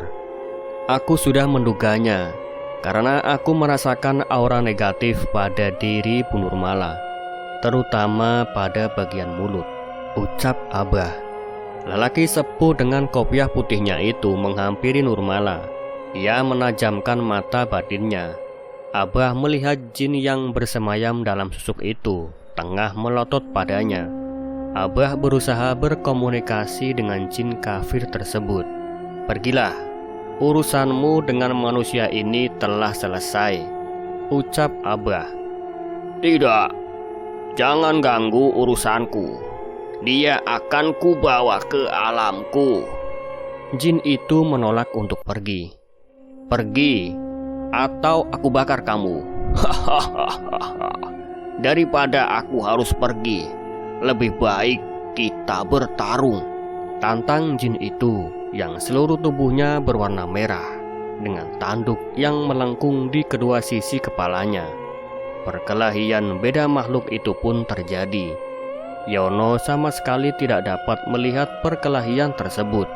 Aku sudah menduganya, karena aku merasakan aura negatif pada diri Bu Nurmala, terutama pada bagian mulut, ucap Abah. Lelaki sepuh dengan kopiah putihnya itu menghampiri Nurmala. Ia menajamkan mata batinnya. Abah melihat jin yang bersemayam dalam susuk itu tengah melotot padanya. Abah berusaha berkomunikasi dengan jin kafir tersebut. "Pergilah, urusanmu dengan manusia ini telah selesai," ucap Abah. "Tidak, jangan ganggu urusanku. Dia akan kubawa ke alamku." Jin itu menolak untuk pergi. "Pergi, atau aku bakar kamu." "Daripada aku harus pergi, lebih baik kita bertarung," tantang jin itu yang seluruh tubuhnya berwarna merah dengan tanduk yang melengkung di kedua sisi kepalanya. Perkelahian beda makhluk itu pun terjadi. Yono sama sekali tidak dapat melihat perkelahian tersebut.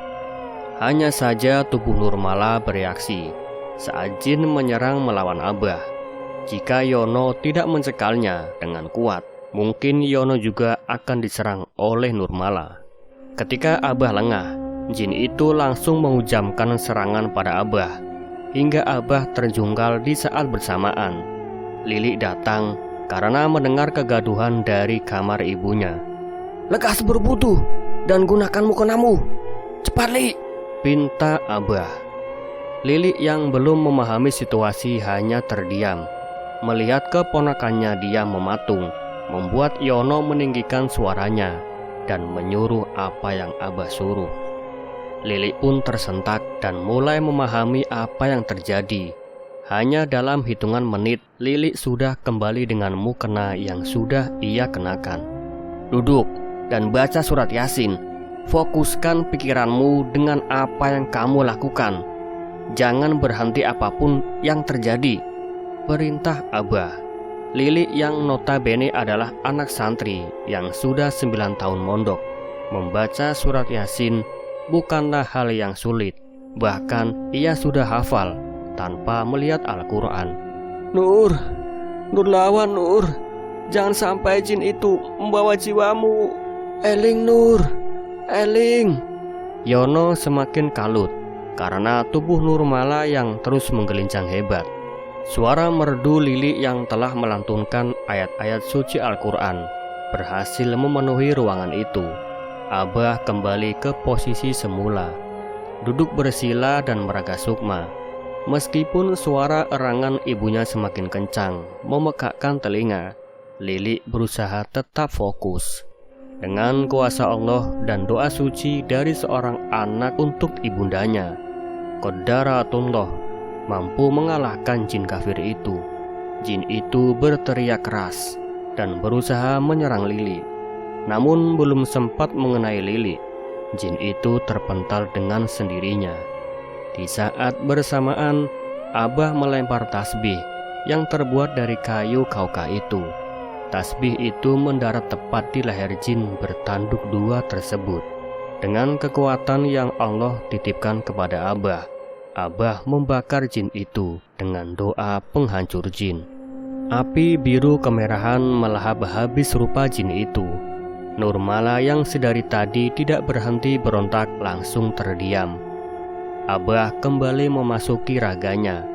Hanya saja tubuh Nurmala bereaksi saat jin menyerang melawan Abah. Jika Yono tidak mencekalnya dengan kuat, mungkin Yono juga akan diserang oleh Nurmala. Ketika Abah lengah, jin itu langsung menghujamkan serangan pada Abah, hingga Abah terjungkal di saat bersamaan. Lili datang karena mendengar kegaduhan dari kamar ibunya. "Lekas berburu dan gunakan mukenamu. Cepat, Li!" pinta Abah. Lili yang belum memahami situasi hanya terdiam. Melihat keponakannya diam mematung, membuat Yono meninggikan suaranya dan menyuruh apa yang Abah suruh. Lili pun tersentak dan mulai memahami apa yang terjadi. Hanya dalam hitungan menit, Lili sudah kembali dengan mukena yang sudah ia kenakan. "Duduk dan baca surat Yasin. Fokuskan pikiranmu dengan apa yang kamu lakukan. Jangan berhenti apapun yang terjadi," perintah Abah. Lili yang notabene adalah anak santri yang sudah 9 tahun mondok. Membaca surat Yasin bukanlah hal yang sulit. Bahkan ia sudah hafal tanpa melihat Al-Quran. Nur lawan Nur. Jangan sampai jin itu membawa jiwamu. Eling Nur, eling." Yono semakin kalut karena tubuh Nurmala yang terus menggelincang hebat. Suara merdu Lili yang telah melantunkan ayat-ayat suci Al-Quran berhasil memenuhi ruangan itu. Abah kembali ke posisi semula, duduk bersila dan meraga sukma. Meskipun suara erangan ibunya semakin kencang memekakkan telinga, Lili berusaha tetap fokus. Dengan kuasa Allah dan doa suci dari seorang anak untuk ibundanya, Qaddaratullah mampu mengalahkan jin kafir itu. Jin itu berteriak keras dan berusaha menyerang Lili. Namun belum sempat mengenai Lili, jin itu terpental dengan sendirinya. Di saat bersamaan, Abah melempar tasbih yang terbuat dari kayu kauka itu. Tasbih itu mendarat tepat di leher jin bertanduk dua tersebut. Dengan kekuatan yang Allah titipkan kepada Abah, Abah membakar jin itu dengan doa penghancur jin. Api biru kemerahan melahap habis rupa jin itu. Nurmala yang sedari tadi tidak berhenti berontak langsung terdiam. Abah kembali memasuki raganya,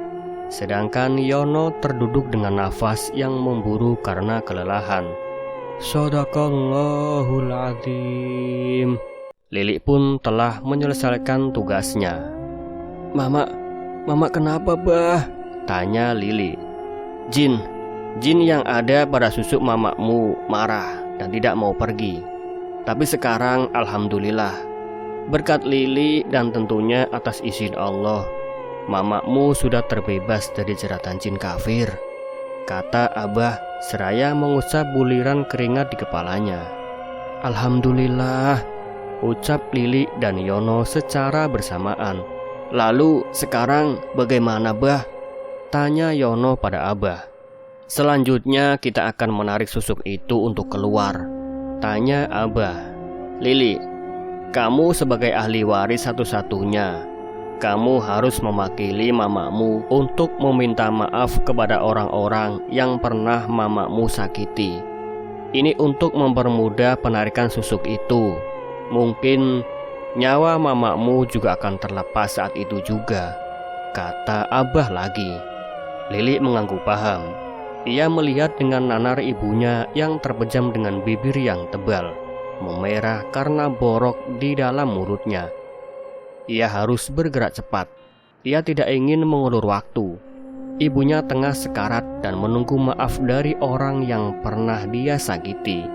sedangkan Yono terduduk dengan nafas yang memburu karena kelelahan. Shadaqallahul Adzim. Lili pun telah menyelesaikan tugasnya. Mama kenapa, Bah?" tanya Lili. Jin yang ada pada susuk mamamu marah dan tidak mau pergi. Tapi sekarang alhamdulillah, berkat Lili dan tentunya atas izin Allah, mamamu sudah terbebas dari jeratan jin kafir, kata Abah seraya mengusap buliran keringat di kepalanya. Alhamdulillah, ucap Lili dan Yono secara bersamaan. Lalu sekarang bagaimana, Bah? Tanya Yono pada Abah. Selanjutnya kita akan menarik susuk itu untuk keluar, tanya Abah. Lili, kamu sebagai ahli waris satu-satunya, kamu harus mewakili mamamu untuk meminta maaf kepada orang-orang yang pernah mamamu sakiti. Ini untuk mempermudah penarikan susuk itu. Mungkin Nyawa mamamu juga akan terlepas saat itu juga, kata Abah lagi. Lili mengangguk paham. Ia melihat dengan nanar ibunya yang terpejam dengan bibir yang tebal, memerah karena borok di dalam mulutnya. Ia harus bergerak cepat. Ia tidak ingin mengulur waktu. Ibunya tengah sekarat dan menunggu maaf dari orang yang pernah dia sakiti.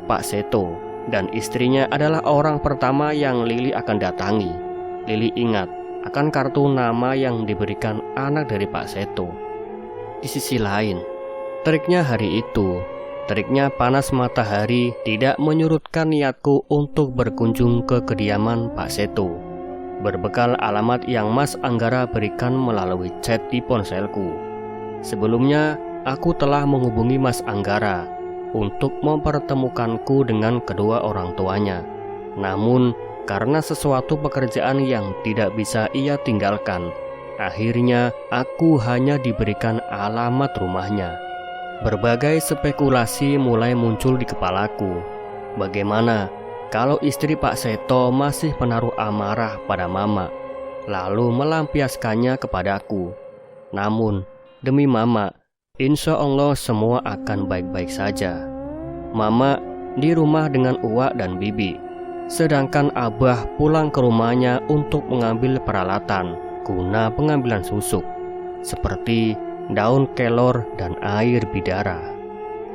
Pak Seto dan istrinya adalah orang pertama yang Lili akan datangi. Lili ingat akan kartu nama yang diberikan anak dari Pak Seto. Di sisi lain, teriknya hari itu, teriknya panas matahari tidak menyurutkan niatku untuk berkunjung ke kediaman Pak Seto. Berbekal alamat yang Mas Anggara berikan melalui chat di ponselku. Sebelumnya, aku telah menghubungi Mas Anggara untuk mempertemukanku dengan kedua orang tuanya. Namun, karena sesuatu pekerjaan yang tidak bisa ia tinggalkan, akhirnya aku hanya diberikan alamat rumahnya. Berbagai spekulasi mulai muncul di kepalaku. Bagaimana kalau istri Pak Seto masih menaruh amarah pada Mama, lalu melampiaskannya kepadaku? Namun, demi Mama, insya Allah semua akan baik-baik saja. Mama di rumah dengan Uwa dan Bibi, sedangkan Abah pulang ke rumahnya untuk mengambil peralatan guna pengambilan susuk, seperti daun kelor dan air bidara.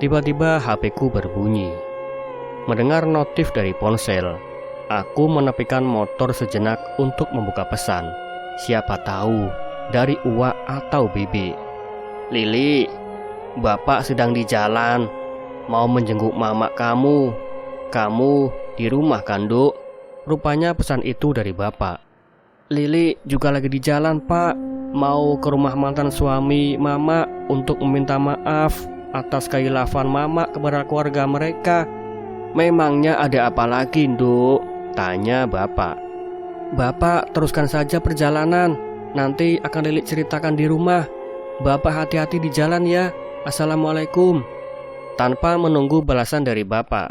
Tiba-tiba HP-ku berbunyi. Mendengar notif dari ponsel, aku menepikan motor sejenak untuk membuka pesan. Siapa tahu dari Uwa atau Bibi. Lili, Bapak sedang di jalan, mau menjenguk mama kamu. Kamu di rumah kan, Duk? Rupanya pesan itu dari Bapak. Lili juga lagi di jalan, Pak. Mau ke rumah mantan suami Mama untuk meminta maaf atas kekhilafan Mama kepada keluarga mereka. Memangnya ada apa lagi, Nduk? Tanya Bapak. Bapak teruskan saja perjalanan. Nanti akan Lili ceritakan di rumah. Bapak hati-hati di jalan ya. Assalamualaikum. Tanpa menunggu balasan dari Bapak,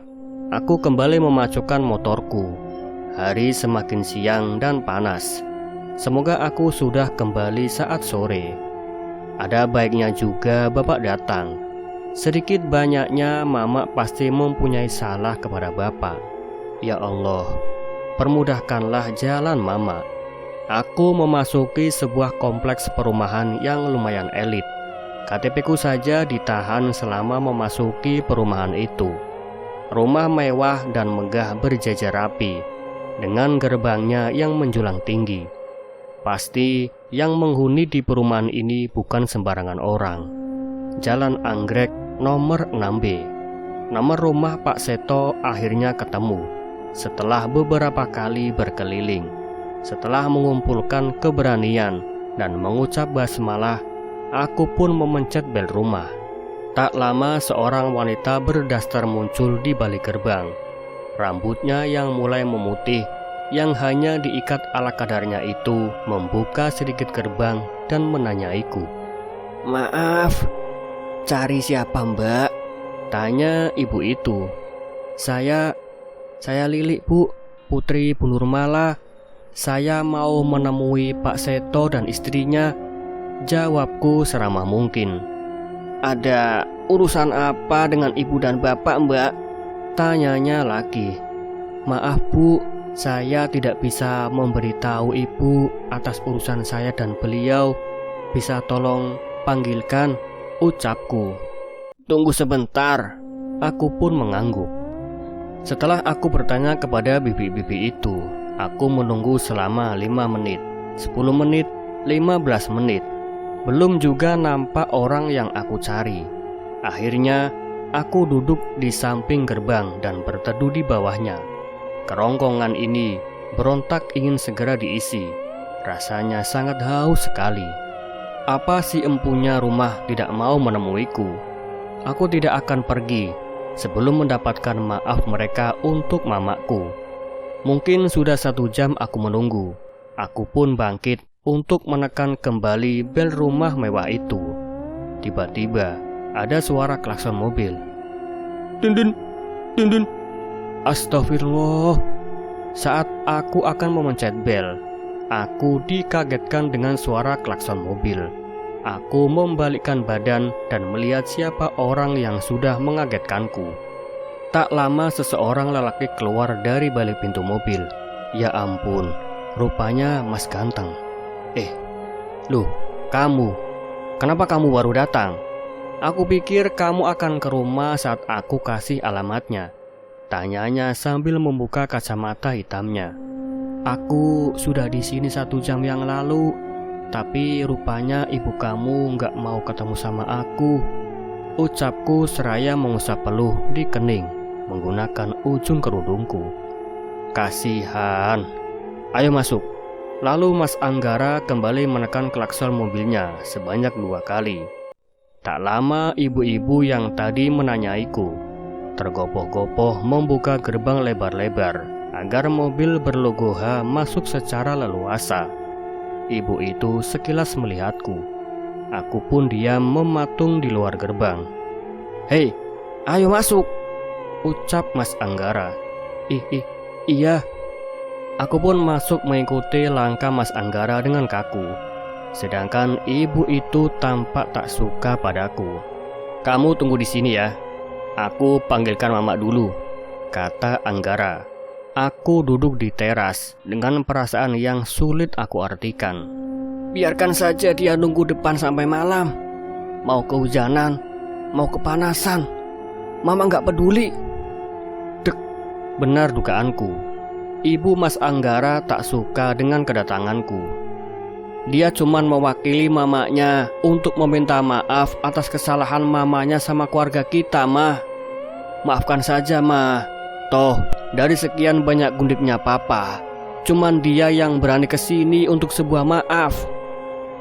aku kembali memacukan motorku. Hari semakin siang dan panas. Semoga aku sudah kembali saat sore. Ada baiknya juga Bapak datang. Sedikit banyaknya Mama pasti mempunyai salah kepada Bapak. Ya Allah, permudahkanlah jalan Mama. Aku memasuki sebuah kompleks perumahan yang lumayan elit. KTP-ku saja ditahan selama memasuki perumahan itu. Rumah mewah dan megah berjajar rapi, dengan gerbangnya yang menjulang tinggi. Pasti yang menghuni di perumahan ini bukan sembarangan orang. Jalan Anggrek nomor 6B. Nomor rumah Pak Seto akhirnya ketemu setelah beberapa kali berkeliling. Setelah mengumpulkan keberanian dan mengucap basmalah, aku pun memencet bel rumah. Tak lama seorang wanita berdaster muncul di balik gerbang. Rambutnya yang mulai memutih, yang hanya diikat ala kadarnya itu, membuka sedikit gerbang dan menanyaiku. Maaf, cari siapa Mbak? Tanya ibu itu. Saya Lili, Bu, putri Bu Nurmala. Saya mau menemui Pak Seto dan istrinya. Jawabku seramah mungkin. Ada urusan apa dengan ibu dan bapak, Mbak? Tanyanya lagi. Maaf Bu, saya tidak bisa memberitahu ibu atas urusan saya dan beliau. Bisa tolong panggilkan, ucapku. Tunggu sebentar. Aku pun mengangguk. Setelah aku bertanya kepada bibi-bibi itu, aku menunggu selama 5 menit, 10 menit, 15 menit. Belum juga nampak orang yang aku cari. Akhirnya, aku duduk di samping gerbang dan berteduh di bawahnya. Kerongkongan ini berontak ingin segera diisi. Rasanya sangat haus sekali. Apa si empunya rumah tidak mau menemuiku? Aku tidak akan pergi sebelum mendapatkan maaf mereka untuk mamaku. Mungkin sudah 1 jam aku menunggu. Aku pun bangkit untuk menekan kembali bel rumah mewah itu. Tiba-tiba ada suara klakson mobil. Dun dun, dun dun. Astagfirullah. Saat aku akan memencet bel, aku dikagetkan dengan suara klakson mobil. Aku membalikkan badan dan melihat siapa orang yang sudah mengagetkanku. Tak lama seseorang lelaki keluar dari balik pintu mobil. Ya ampun, rupanya Mas Ganteng. Loh, kamu? Kenapa kamu baru datang? Aku pikir kamu akan ke rumah saat aku kasih alamatnya, tanyanya sambil membuka kacamata hitamnya. Aku sudah di sini 1 jam yang lalu, tapi rupanya ibu kamu nggak mau ketemu sama aku, ucapku seraya mengusap peluh di kening menggunakan ujung kerudungku. Kasihan. Ayo masuk. Lalu Mas Anggara kembali menekan klakson mobilnya sebanyak 2 kali. Tak lama ibu-ibu yang tadi menanyaiku tergopoh-gopoh membuka gerbang lebar-lebar agar mobil berlogo H masuk secara leluasa. Ibu itu sekilas melihatku. Aku pun diam mematung di luar gerbang. "Hei, ayo masuk," ucap Mas Anggara. Iya. Aku pun masuk mengikuti langkah Mas Anggara dengan kaku. Sedangkan ibu itu tampak tak suka padaku. "Kamu tunggu di sini ya. Aku panggilkan Mama dulu," kata Anggara. Aku duduk di teras dengan perasaan yang sulit aku artikan. Biarkan saja dia nunggu depan sampai malam. Mau kehujanan, mau kepanasan, Mama nggak peduli. Dek, benar dugaanku. Ibu Mas Anggara tak suka dengan kedatanganku. Dia cuman mewakili mamanya untuk meminta maaf atas kesalahan mamanya sama keluarga kita, Mah. Maafkan saja, Mah. Toh, dari sekian banyak gundiknya Papa, cuman dia yang berani kesini untuk sebuah maaf.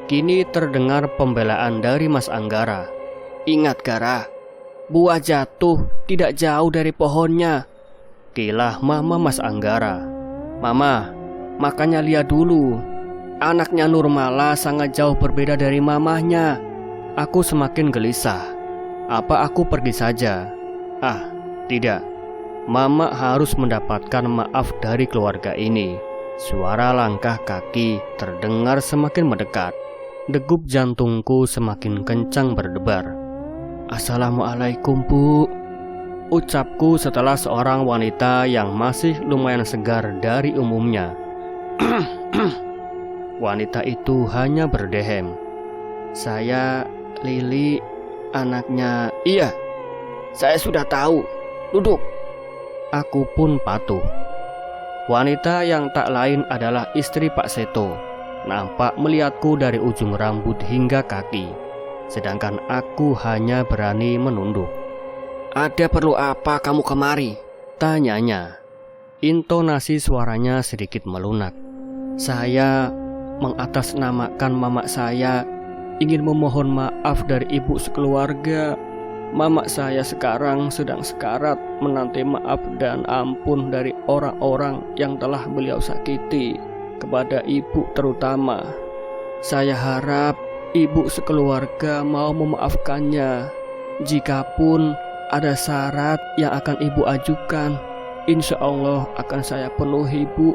Kini terdengar pembelaan dari Mas Anggara. Ingat, Gara, buah jatuh tidak jauh dari pohonnya, kilah Mama Mas Anggara. Mama, makanya lihat dulu. Anaknya Nurmala sangat jauh berbeda dari mamahnya. Aku semakin gelisah. Apa aku pergi saja? Tidak. Mama harus mendapatkan maaf dari keluarga ini. Suara langkah kaki terdengar semakin mendekat. Degup jantungku semakin kencang berdebar. Assalamualaikum, Bu, ucapku setelah seorang wanita yang masih lumayan segar dari umumnya. Wanita itu hanya berdehem. Saya Lili, anaknya. Iya, saya sudah tahu. Duduk. Aku pun patuh. Wanita yang tak lain adalah istri Pak Seto. Nampak melihatku dari ujung rambut hingga kaki, sedangkan aku hanya berani menunduk. Ada perlu apa kamu kemari? Tanyanya. Intonasi suaranya sedikit melunak. Saya mengatasnamakan mama saya, ingin memohon maaf dari ibu sekeluarga. Mama saya sekarang sedang sekarat, menanti maaf dan ampun dari orang-orang yang telah beliau sakiti, kepada ibu terutama. Saya harap ibu sekeluarga mau memaafkannya. Jikapun ada syarat yang akan ibu ajukan, insya Allah akan saya penuhi, Bu.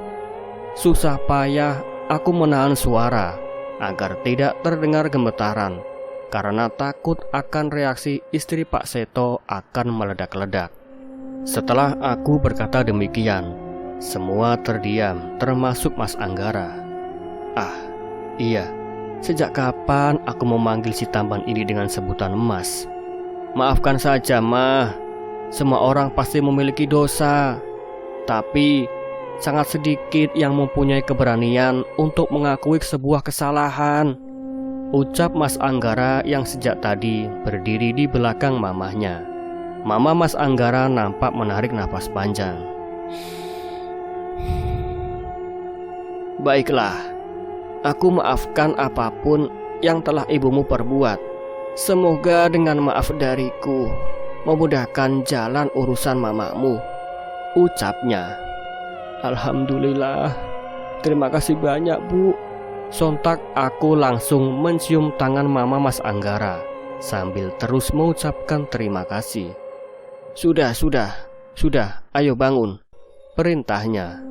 Susah payah aku menahan suara agar tidak terdengar gemetaran, karena takut akan reaksi istri Pak Seto akan meledak-ledak. Setelah aku berkata demikian, semua terdiam termasuk Mas Anggara. Iya, sejak kapan aku memanggil si tampan ini dengan sebutan Mas? Maafkan saja, Mah. Semua orang pasti memiliki dosa, tapi sangat sedikit yang mempunyai keberanian untuk mengakui sebuah kesalahan, ucap Mas Anggara yang sejak tadi berdiri di belakang mamahnya. Mama Mas Anggara nampak menarik nafas panjang. Baiklah, aku maafkan apapun yang telah ibumu perbuat. Semoga dengan maaf dariku memudahkan jalan urusan mamamu, ucapnya. Alhamdulillah, terima kasih banyak, Bu. Sontak aku langsung mencium tangan Mama Mas Anggara sambil terus mengucapkan terima kasih. Sudah, ayo bangun, perintahnya.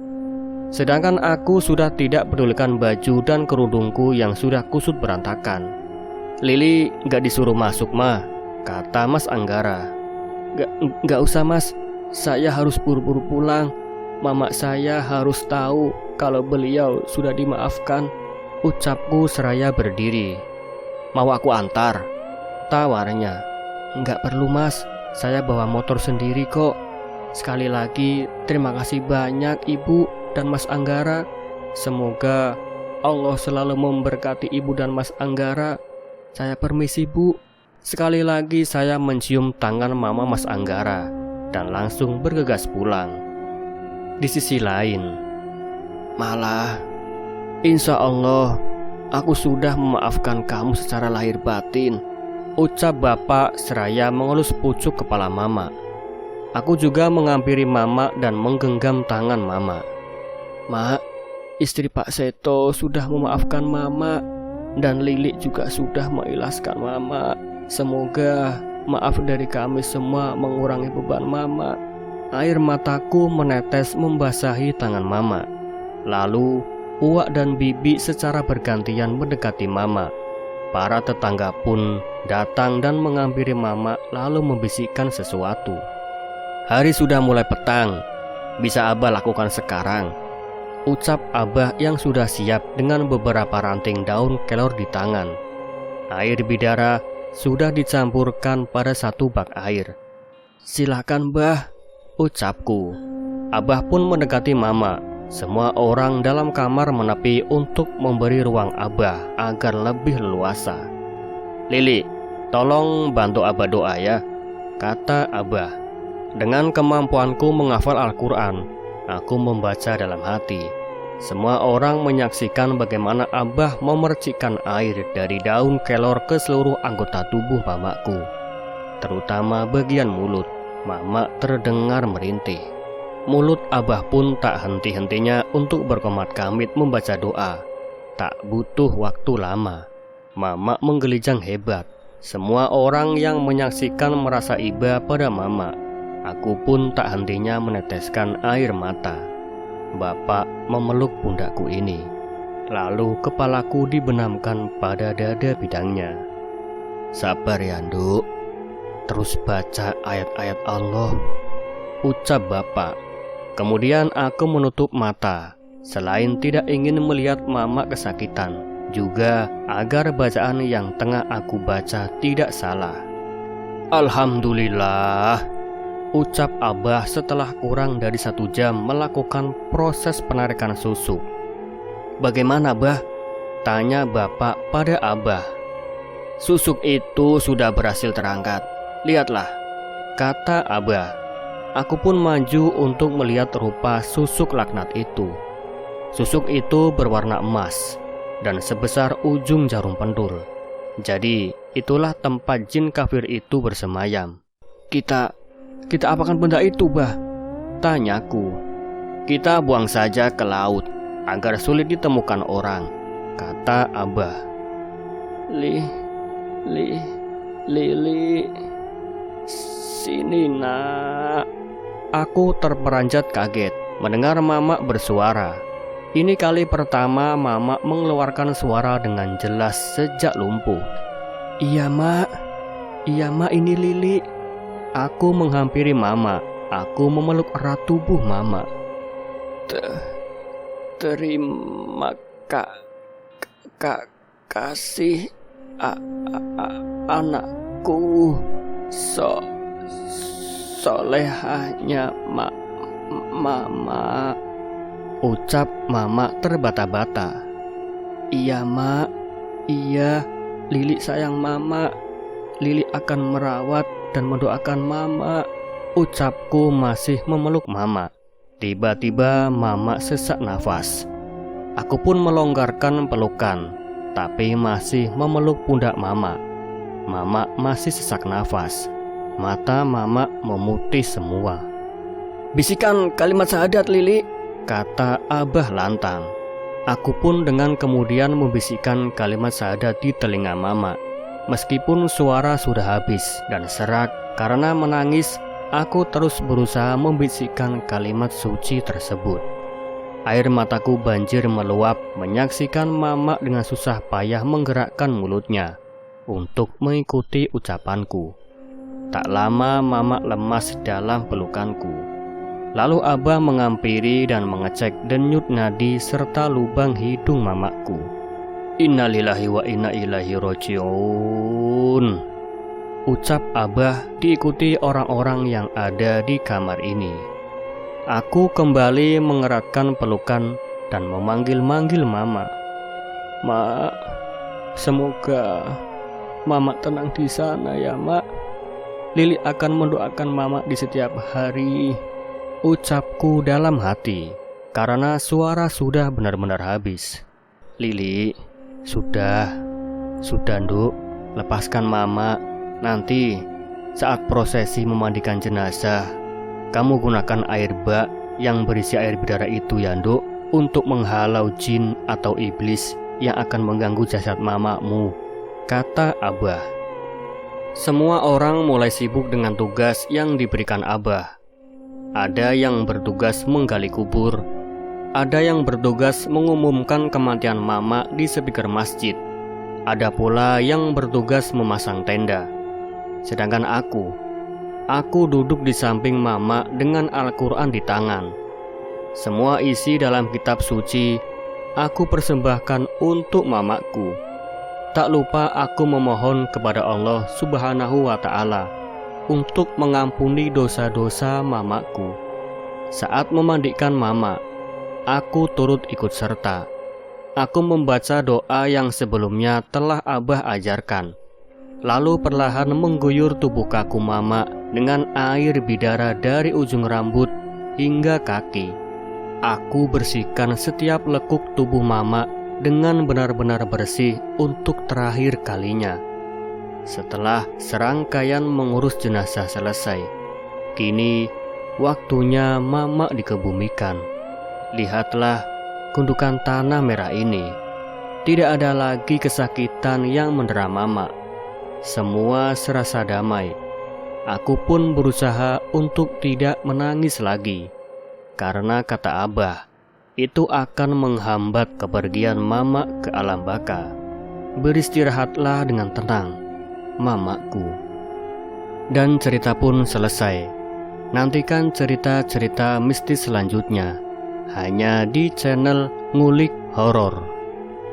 Sedangkan aku sudah tidak pedulikan baju dan kerudungku yang sudah kusut berantakan. "Lili gak disuruh masuk mah," kata Mas Anggara. Gak usah mas, saya harus buru-buru pulang. Mama saya harus tahu kalau beliau sudah dimaafkan," ucapku seraya berdiri. "Mau aku antar?" tawarnya. "Nggak perlu mas, saya bawa motor sendiri kok. Sekali lagi terima kasih banyak ibu dan Mas Anggara. Semoga Allah selalu memberkati ibu dan Mas Anggara. Saya permisi bu." Sekali lagi saya mencium tangan mama Mas Anggara dan langsung bergegas pulang. Di sisi lain, "Malah, insya Allah aku sudah memaafkan kamu secara lahir batin," ucap bapak seraya mengelus pucuk kepala mama. Aku juga menghampiri mama dan menggenggam tangan mama. "Mak, istri Pak Seto sudah memaafkan mama, dan Lili juga sudah mengikhlaskan mama. Semoga maaf dari kami semua mengurangi beban mama." Air mataku menetes membasahi tangan mama. Lalu Uwak dan Bibi secara bergantian mendekati mama. Para tetangga pun datang dan menghampiri mama lalu membisikkan sesuatu. "Hari sudah mulai petang, bisa Abah lakukan sekarang," ucap Abah yang sudah siap dengan beberapa ranting daun kelor di tangan. Air bidara sudah dicampurkan pada satu bak air. "Silakan Bah," ucapku. Abah pun mendekati mama. Semua orang dalam kamar menepi untuk memberi ruang Abah agar lebih leluasa. "Lili, tolong bantu Abah doa ya," kata Abah. Dengan kemampuanku menghafal Al-Quran, aku membaca dalam hati. Semua orang menyaksikan bagaimana Abah memercikkan air dari daun kelor ke seluruh anggota tubuh mamaku, terutama bagian mulut. Mama terdengar merintih. Mulut Abah pun tak henti-hentinya untuk berkomat-kamit membaca doa. Tak butuh waktu lama, Mama menggelijang hebat. Semua orang yang menyaksikan merasa iba pada Mama. Aku pun tak hentinya meneteskan air mata. Bapak memeluk pundakku ini. Lalu kepalaku dibenamkan pada dada bidangnya. "Sabar ya Nduk, terus baca ayat-ayat Allah," ucap bapak. Kemudian aku menutup mata. Selain tidak ingin melihat mama kesakitan, juga agar bacaan yang tengah aku baca tidak salah. "Alhamdulillah," ucap Abah setelah kurang dari 1 jam melakukan proses penarikan susuk. "Bagaimana Bah?" tanya bapak pada Abah. "Susuk itu sudah berhasil terangkat. Lihatlah," kata Abah. Aku pun maju untuk melihat rupa susuk laknat itu. Susuk itu berwarna emas dan sebesar ujung jarum pentul. Jadi itulah tempat jin kafir itu bersemayam. Kita apakan benda itu, Bah?" tanyaku. "Kita buang saja ke laut agar sulit ditemukan orang," kata Abah. Lili, sini nak." Aku terperanjat kaget mendengar Mama bersuara. Ini kali pertama Mama mengeluarkan suara dengan jelas sejak lumpuh. Iya mak, ini Lili." Aku menghampiri Mama. Aku memeluk erat tubuh Mama. Terima kasih anakku, solehahnya Mama, ucap Mama terbata-bata. "Iya mak, iya, Lili sayang Mama. Lili akan merawat dan mendoakan Mama," ucapku masih memeluk Mama. Tiba-tiba Mama sesak nafas. Aku pun melonggarkan pelukan, tapi masih memeluk pundak Mama. Mama masih sesak nafas. Mata Mama memutih semua. "Bisikan kalimat syahadat Lili," kata Abah lantang. Aku pun dengan kemudian membisikkan kalimat syahadat di telinga Mama. Meskipun suara sudah habis dan serak karena menangis, aku terus berusaha membisikkan kalimat suci tersebut. Air mataku banjir meluap menyaksikan Mama dengan susah payah menggerakkan mulutnya untuk mengikuti ucapanku. Tak lama Mama lemas dalam pelukanku. Lalu Abah mengampiri dan mengecek denyut nadi serta lubang hidung Mamaku. Innalillahi wa inna ilaihi roji'un, ucap Abah diikuti orang-orang yang ada di kamar ini. Aku kembali mengeratkan pelukan dan memanggil-manggil Mama. Mak, semoga Mama tenang di sana ya, Mak. Lili akan mendoakan Mama di setiap hari, ucapku dalam hati, karena suara sudah benar-benar habis. Lili, sudah Nduk, lepaskan Mama. Nanti saat prosesi memandikan jenazah, kamu gunakan air bak yang berisi air bidara itu ya, Nduk, untuk menghalau jin atau iblis yang akan mengganggu jasad Mamamu, kata Abah. Semua orang mulai sibuk dengan tugas yang diberikan Abah. Ada yang bertugas menggali kubur, ada yang bertugas mengumumkan kematian Mama di speaker masjid, ada pula yang bertugas memasang tenda. Sedangkan aku duduk di samping Mama dengan Al-Quran di tangan. Semua isi dalam kitab suci aku persembahkan untuk Mamaku. Tak lupa aku memohon kepada Allah Subhanahu wa Ta'ala untuk mengampuni dosa-dosa Mamaku. Saat memandikan Mama, aku turut ikut serta. Aku membaca doa yang sebelumnya telah Abah ajarkan, lalu perlahan mengguyur tubuh kaku Mama dengan air bidara dari ujung rambut hingga kaki. Aku bersihkan setiap lekuk tubuh Mama dengan benar-benar bersih untuk terakhir kalinya. Setelah serangkaian mengurus jenazah selesai, kini waktunya Mama dikebumikan. Lihatlah gundukan tanah merah ini. Tidak ada lagi kesakitan yang mendera Mama. Semua serasa damai. Aku pun berusaha untuk tidak menangis lagi, karena kata Abah, itu akan menghambat kepergian Mama ke alam baka. Beristirahatlah dengan tenang, Mamaku. Dan cerita pun selesai. Nantikan cerita-cerita mistis selanjutnya hanya di channel Ngulik Horor.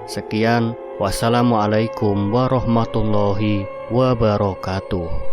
Sekian, wassalamualaikum warahmatullahi wabarakatuh.